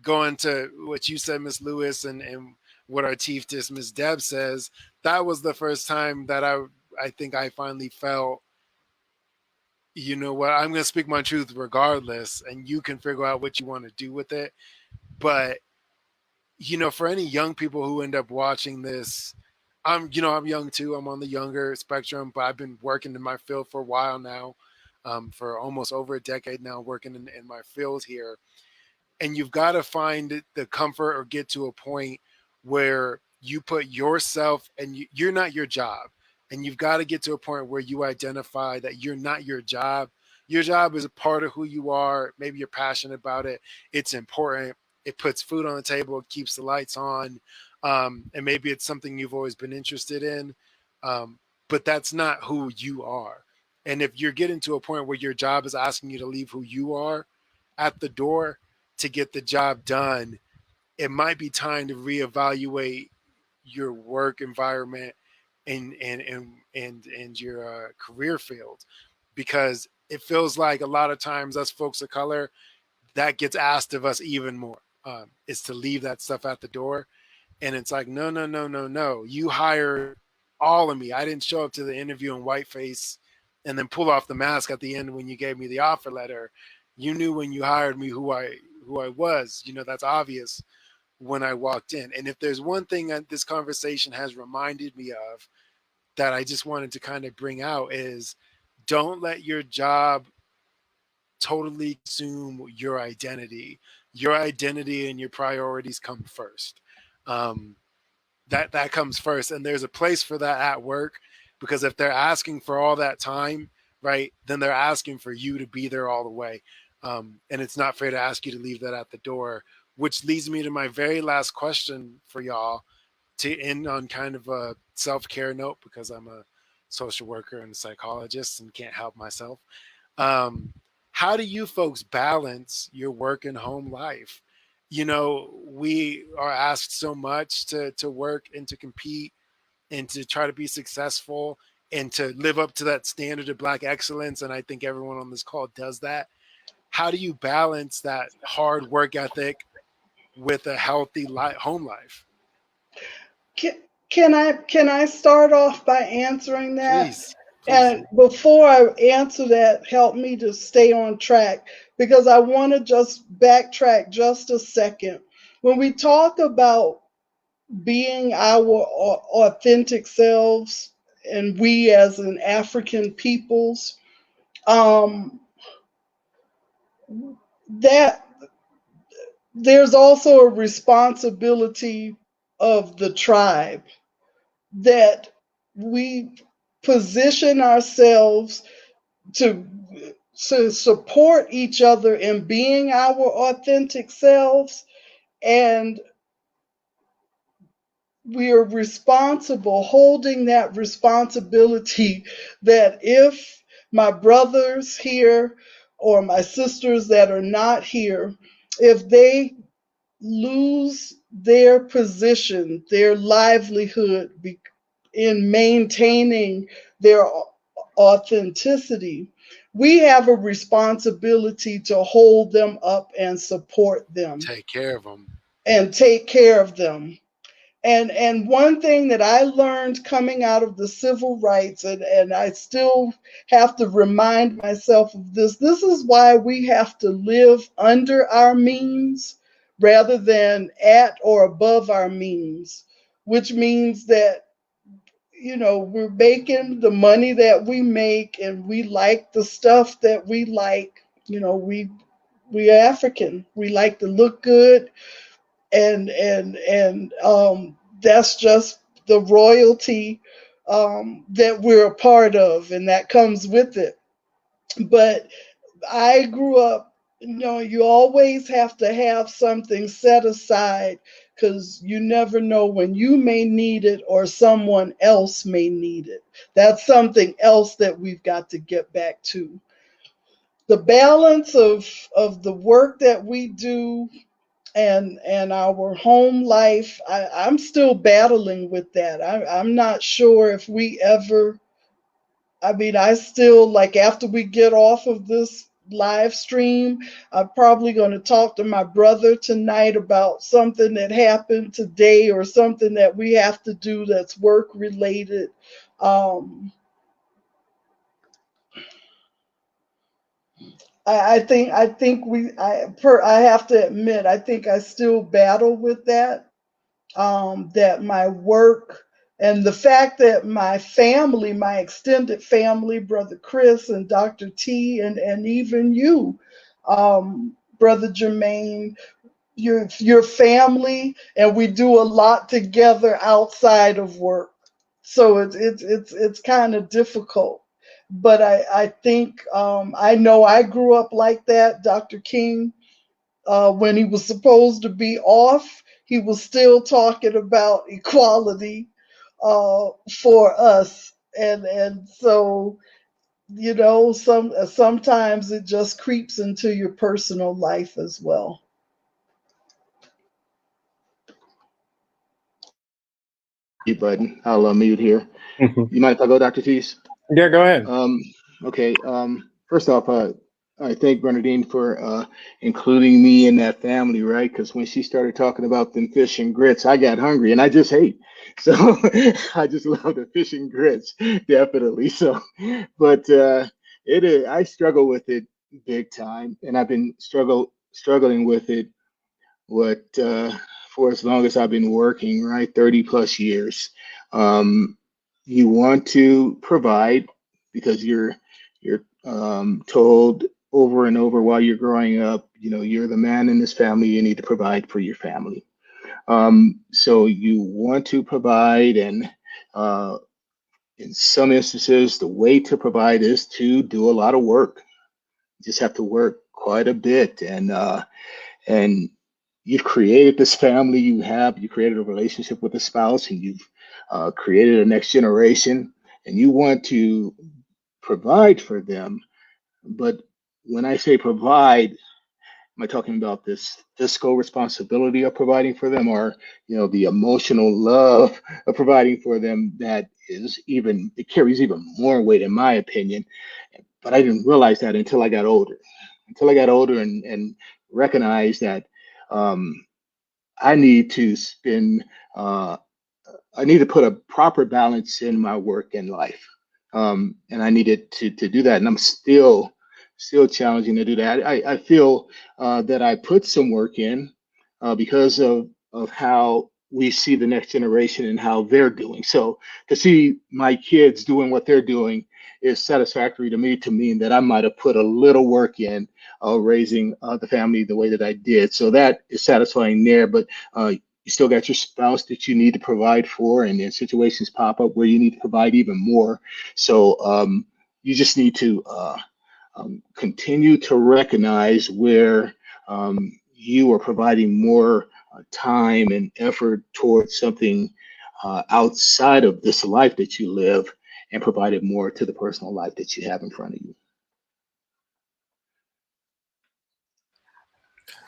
going to what you said, Miss Lewis, and what our chiefess, Miss Deb, says, that was the first time that I think I finally felt, you know what, I'm going to speak my truth regardless, and you can figure out what you want to do with it. But, for any young people who end up watching this, I'm young too. I'm on the younger spectrum, but I've been working in my field for a while now, for almost over a decade now, working in my field here. And you've got to find the comfort or get to a point where you put yourself, and you're not your job. And you've got to get to a point where you identify that you're not your job. Your job is a part of who you are. Maybe you're passionate about it. It's important. It puts food on the table. It keeps the lights on. And maybe it's something you've always been interested in. But that's not who you are. And if you're getting to a point where your job is asking you to leave who you are at the door to get the job done, it might be time to reevaluate your work environment and your career field, because it feels like a lot of times us folks of color, that gets asked of us even more, is to leave that stuff at the door. And it's like, no. You hired all of me. I didn't show up to the interview in whiteface and then pull off the mask at the end when you gave me the offer letter. You knew when you hired me who I was. That's obvious when I walked in. And if there's one thing that this conversation has reminded me of that I just wanted to kind of bring out is, don't let your job totally consume your identity. Your identity and your priorities come first. That comes first. And there's a place for that at work, because if they're asking for all that time, right, then they're asking for you to be there all the way. And it's not fair to ask you to leave that at the door, which leads me to my very last question for y'all, to end on kind of a self-care note, because I'm a social worker and a psychologist and can't help myself. How do you folks balance your work and home life? We are asked so much to work and to compete and to try to be successful and to live up to that standard of Black excellence. And I think everyone on this call does that. How do you balance that hard work ethic with a healthy home life? Can I start off by answering that? Please. And before I answer that, help me to stay on track, because I want to just backtrack just a second. When we talk about being our authentic selves, and we as an African peoples, that there's also a responsibility of the tribe, that we position ourselves to support each other in being our authentic selves, and we are responsible, holding that responsibility, that if my brothers here or my sisters that are not here, if they lose their position, their livelihood in maintaining their authenticity, we have a responsibility to hold them up and support them Take care of them. and take care of them. And one thing that I learned coming out of the civil rights, and I still have to remind myself of this is why we have to live under our means rather than at or above our means, which means that, we're making the money that we make and we like the stuff that we like. We African. We like to look good, and that's just the royalty that we're a part of, and that comes with it. But I grew up, you always have to have something set aside, because you never know when you may need it or someone else may need it. That's something else that we've got to get back to. The balance of the work that we do and our home life, I'm still battling with that. I'm not sure if we ever, I still, like, after we get off of this live stream, I'm probably going to talk to my brother tonight about something that happened today or something that we have to do that's work related. I have to admit, I think I still battle with that. That my work and the fact that my family, my extended family, Brother Chris and Dr. T, and even you, Brother Jermaine, your family, and we do a lot together outside of work. So it's kind of difficult. But I think, I know I grew up like that, Dr. King. When he was supposed to be off, he was still talking about equality for us, and so, sometimes it just creeps into your personal life as well. Mute button. I'll mute here. Mhm. You mind if I go, Dr. Tease? Yeah, go ahead. Okay. First off, I thank Bernadine for including me in that family, right? Because when she started talking about them fish and grits, I got hungry, and I just ate. So I just love the fish and grits, definitely. So, but it is. I struggle with it big time, and I've been struggling with it what for as long as I've been working, right? 30 plus years. You want to provide because you're told over and over while you're growing up, you're the man in this family, you need to provide for your family. So you want to provide, and in some instances, the way to provide is to do a lot of work. You just have to work quite a bit, and you've created this family. You created a relationship with a spouse, and you've created a next generation, and you want to provide for them. But when I say provide, am I talking about this fiscal responsibility of providing for them, or the emotional love of providing for them? It carries even more weight, in my opinion. But I didn't realize that until I got older. And recognized that um, I need to spend. I need to put a proper balance in my work and life, and I needed to do that. And I'm still challenging to do that. I feel that I put some work in because of how we see the next generation and how they're doing. So to see my kids doing what they're doing, is satisfactory to me to mean that I might have put a little work in raising the family the way that I did. So that is satisfying there. But you still got your spouse that you need to provide for, and then situations pop up where you need to provide even more. So you just need to continue to recognize where you are providing more time and effort towards something outside of this life that you live, and provide it more to the personal life that you have in front of you.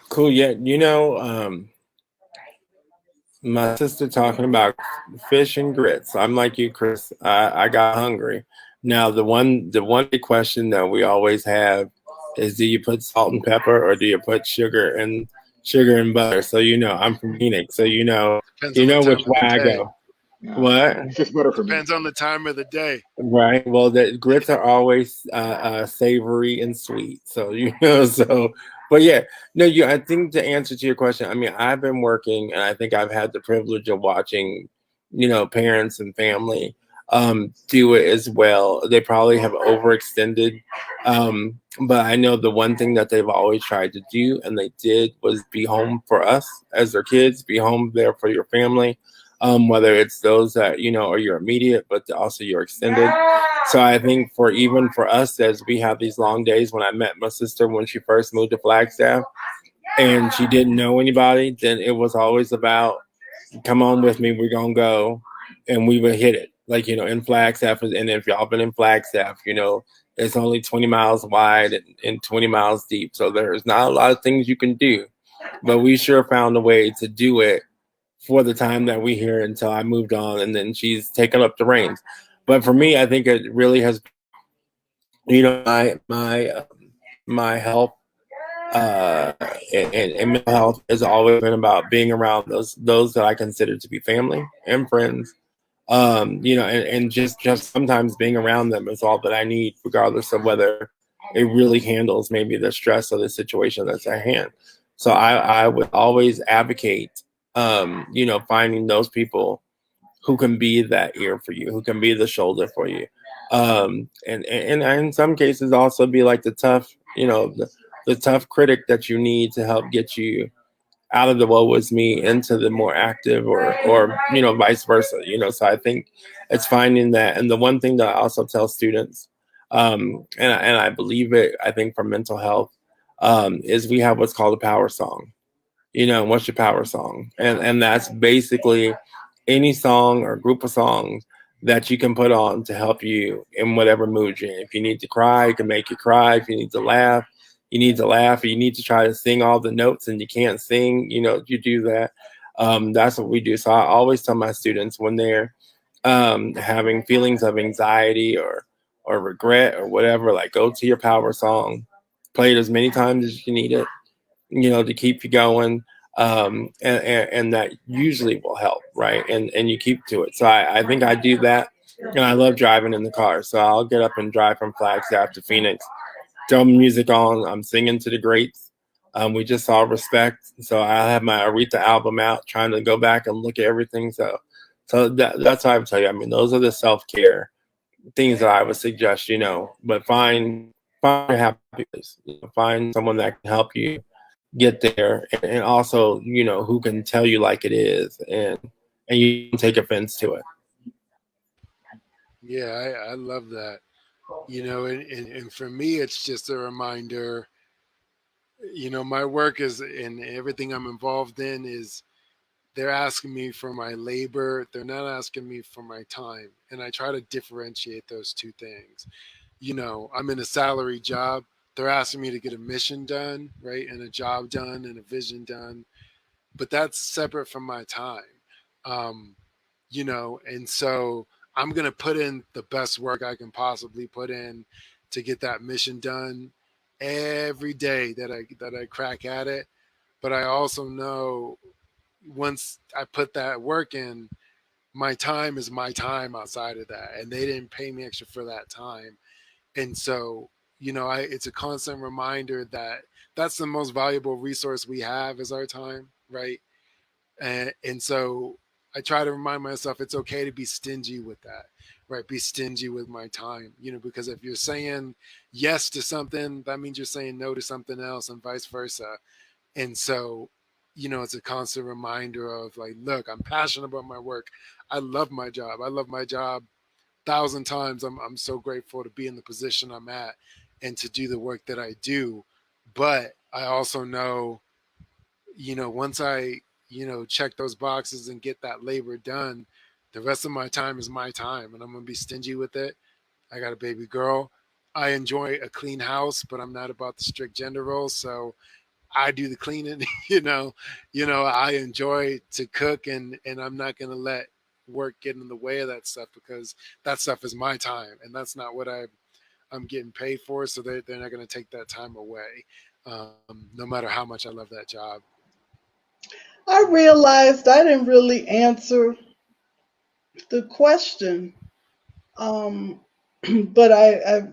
Cool. Yeah. My sister talking about fish and grits. I'm like you, Chris. I got hungry. Now the one big question that we always have is, do you put salt and pepper or do you put sugar and butter? So I'm from Phoenix, so Depends on the time which of way the I day. go. No, What? it's just better for me. Depends on the time of the day. Right. Well, the grits are always savory and sweet. So so. But yeah, no. I think the answer to your question. I mean, I've been working, and I think I've had the privilege of watching, parents and family do it as well. They probably have overextended, but I know the one thing that they've always tried to do, and they did, was be home for us as their kids, be home there for your family. Whether it's those that are your immediate, but also your extended. So I think even for us, as we have these long days, when I met my sister when she first moved to Flagstaff, and she didn't know anybody, then it was always about, come on with me, we're gonna go, and we would hit it, like in Flagstaff. And if y'all been in Flagstaff, it's only 20 miles wide and 20 miles deep, so there's not a lot of things you can do, but we sure found a way to do it for the time that we here until I moved on, and then she's taken up the reins. But for me, I think it really has, my health and mental health has always been about being around those that I consider to be family and friends. And just sometimes being around them is all that I need, regardless of whether it really handles maybe the stress of the situation that's at hand. So I would always advocate, finding those people who can be that ear for you, who can be the shoulder for you. And in some cases also be like the tough, the tough critic that you need to help get you out of the woe was me into the more active, or vice versa. So I think it's finding that. And the one thing that I also tell students, and I believe it, I think for mental health, is we have what's called a power song. What's your power song? And that's basically any song or group of songs that you can put on to help you in whatever mood you're in. If you need to cry, it can make you cry. If you need to laugh, you need to laugh. Or you need to try to sing all the notes and you can't sing, you do that. That's what we do. So I always tell my students, when they're having feelings of anxiety or regret or whatever, like, go to your power song, play it as many times as you need it, to keep you going. And that usually will help, right? And you keep to it. So I think I do that, and I love driving in the car. So I'll get up and drive from Flagstaff to Phoenix, throw music on. I'm singing to the greats. We just saw Respect, so I have my Aretha album out, trying to go back and look at everything. So that's what I would tell you. I mean, those are the self-care things that I would suggest. But find your happiness. Find someone that can help you get there, and also who can tell you like it is, and you can take offense to it. Yeah, I love that. And for me, it's just a reminder. My work is, and everything I'm involved in is, they're asking me for my labor. They're not asking me for my time, and I try to differentiate those two things. I'm in a salary job. They're asking me to get a mission done, right, and a job done and a vision done, but that's separate from my time. Um, and so I'm going to put in the best work I can possibly put in to get that mission done every day that I crack at it. But I also know, once I put that work in, my time is my time outside of that, and they didn't pay me extra for that time. And so, it's a constant reminder that that's the most valuable resource we have, is our time, right? And so I try to remind myself it's okay to be stingy with that, right? Be stingy with my time, because if you're saying yes to something, that means you're saying no to something else, and vice versa. And so, it's a constant reminder of like, look, I'm passionate about my work. I love my job. I love my job 1,000 times. I'm so grateful to be in the position I'm at and to do the work that I do. But I also know, once I, check those boxes and get that labor done, the rest of my time is my time, and I'm going to be stingy with it. I got a baby girl. I enjoy a clean house, but I'm not about the strict gender roles. So I do the cleaning, I enjoy to cook, and I'm not going to let work get in the way of that stuff, because that stuff is my time, and that's not what I'm getting paid for. So they're not going to take that time away, no matter how much I love that job. I realized I didn't really answer the question. Um, but I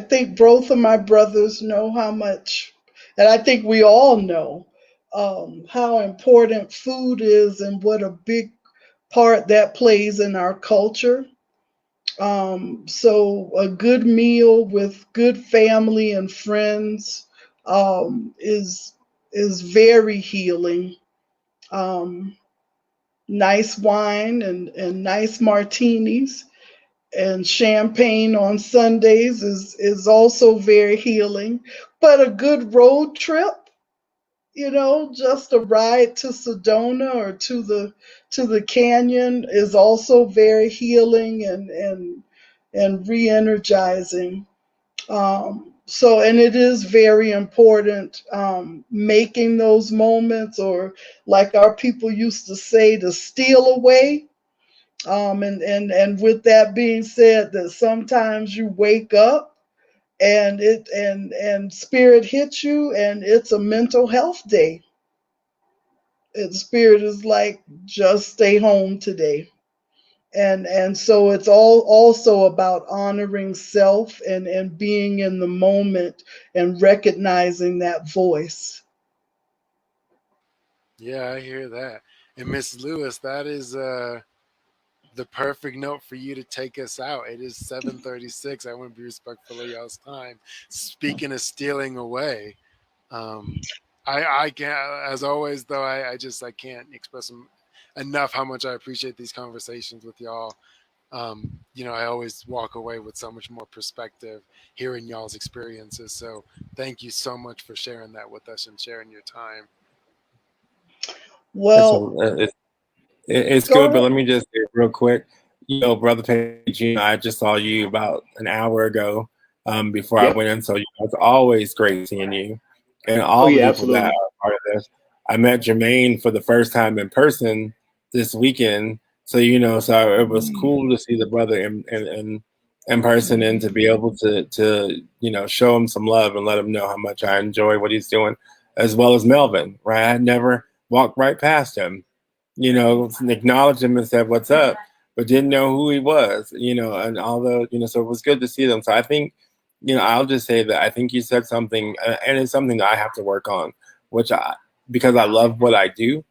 think both of my brothers know how much, and I think we all know how important food is and what a big part that plays in our culture. So a good meal with good family and friends is very healing. Um, Nice wine and nice martinis and champagne on Sundays is also very healing. But a good road trip, just a ride to Sedona or to the canyon is also very healing and re-energizing. So, and it is very important making those moments, or like our people used to say, to steal away. And with that being said, that sometimes you wake up and spirit hits you, and it's a mental health day. And spirit is like, just stay home today. And so it's all also about honoring self and being in the moment and recognizing that voice. Yeah, I hear that. And Miss Lewis, that is the perfect note for you to take us out. It is 7:36. I want to be respectful of y'all's time. Speaking of stealing away, um, I can't, as always, though, I can't express enough how much I appreciate these conversations with y'all. I always walk away with so much more perspective hearing y'all's experiences. So thank you so much for sharing that with us and sharing your time. Well, It's go good, but ahead. let me just say real quick. Brother Paige, I just saw you about an hour ago before I Yep. went in. So it's always great seeing you and Oh all the yeah, people that absolutely. are part of this. I met Jermaine for the first time in person this weekend. So, so it was cool to see the brother in person and to be able to show him some love and let him know how much I enjoy what he's doing, as well as Melvin, right? I never walked right past him, acknowledged him and said, "What's up?" but didn't know who he was, and although, so it was good to see them. So I think, I'll just say that I think you said something, and it's something that I have to work on, because I love what I do,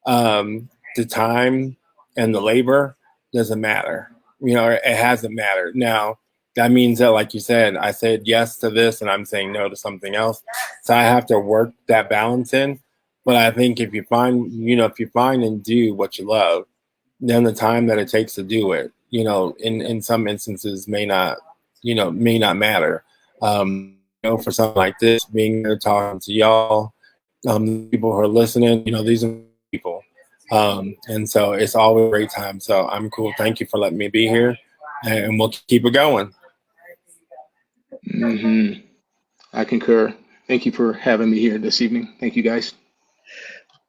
the time and the labor doesn't matter. It hasn't mattered. Now, that means that, like you said, I said yes to this and I'm saying no to something else. So I have to work that balance in. But I think if you find and do what you love, then the time that it takes to do it, in some instances may not matter. For something like this, being here talking to y'all, people who are listening, these are people. And so it's always a great time. So I'm cool. Thank you for letting me be here, and we'll keep it going. I concur. Thank you for having me here this evening. Thank you, guys.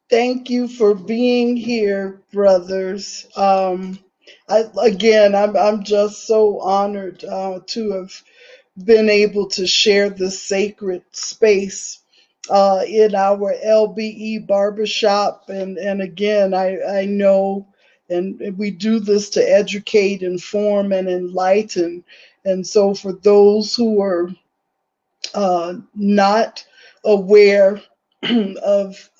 Thank you for being here, brothers. I'm just so honored to have been able to share this sacred space in our LBE barbershop. And again, I know, and we do this to educate, inform, and enlighten. And so for those who are not aware of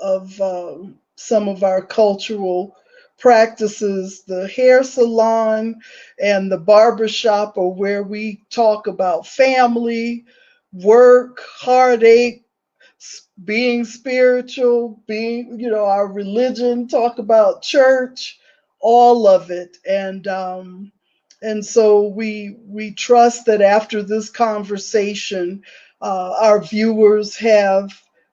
some of our cultural practices. The hair salon and the barber shop are where we talk about family, work, heartache, being spiritual, being, our religion, talk about church, all of it. And so we trust that after this conversation, our viewers have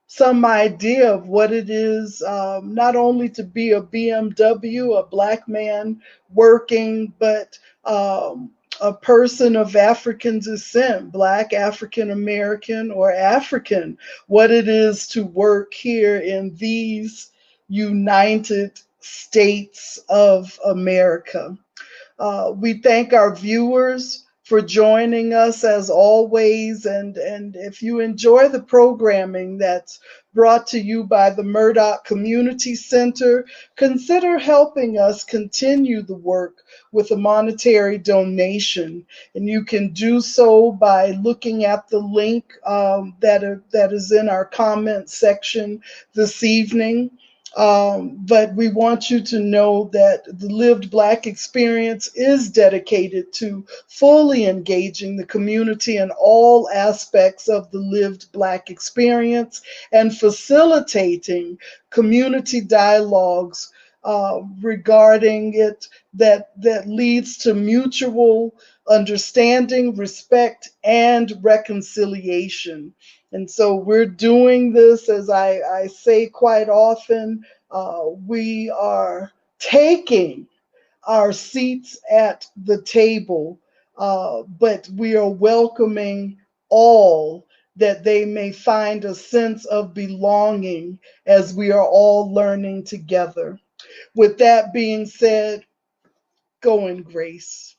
some idea of what it is, not only to be a BMW, a black man working, but a person of African descent, black, African American, or African, what it is to work here in these United States of America. We thank our viewers for joining us as always. And if you enjoy the programming that's brought to you by the Murdoch Community Center, consider helping us continue the work with a monetary donation. And you can do so by looking at the link that is in our comment section this evening. But we want you to know that the Lived Black experience is dedicated to fully engaging the community in all aspects of the Lived Black experience and facilitating community dialogues regarding it that leads to mutual understanding, respect, and reconciliation. And so we're doing this, as I say quite often, we are taking our seats at the table, but we are welcoming all that they may find a sense of belonging as we are all learning together. With that being said, go in grace.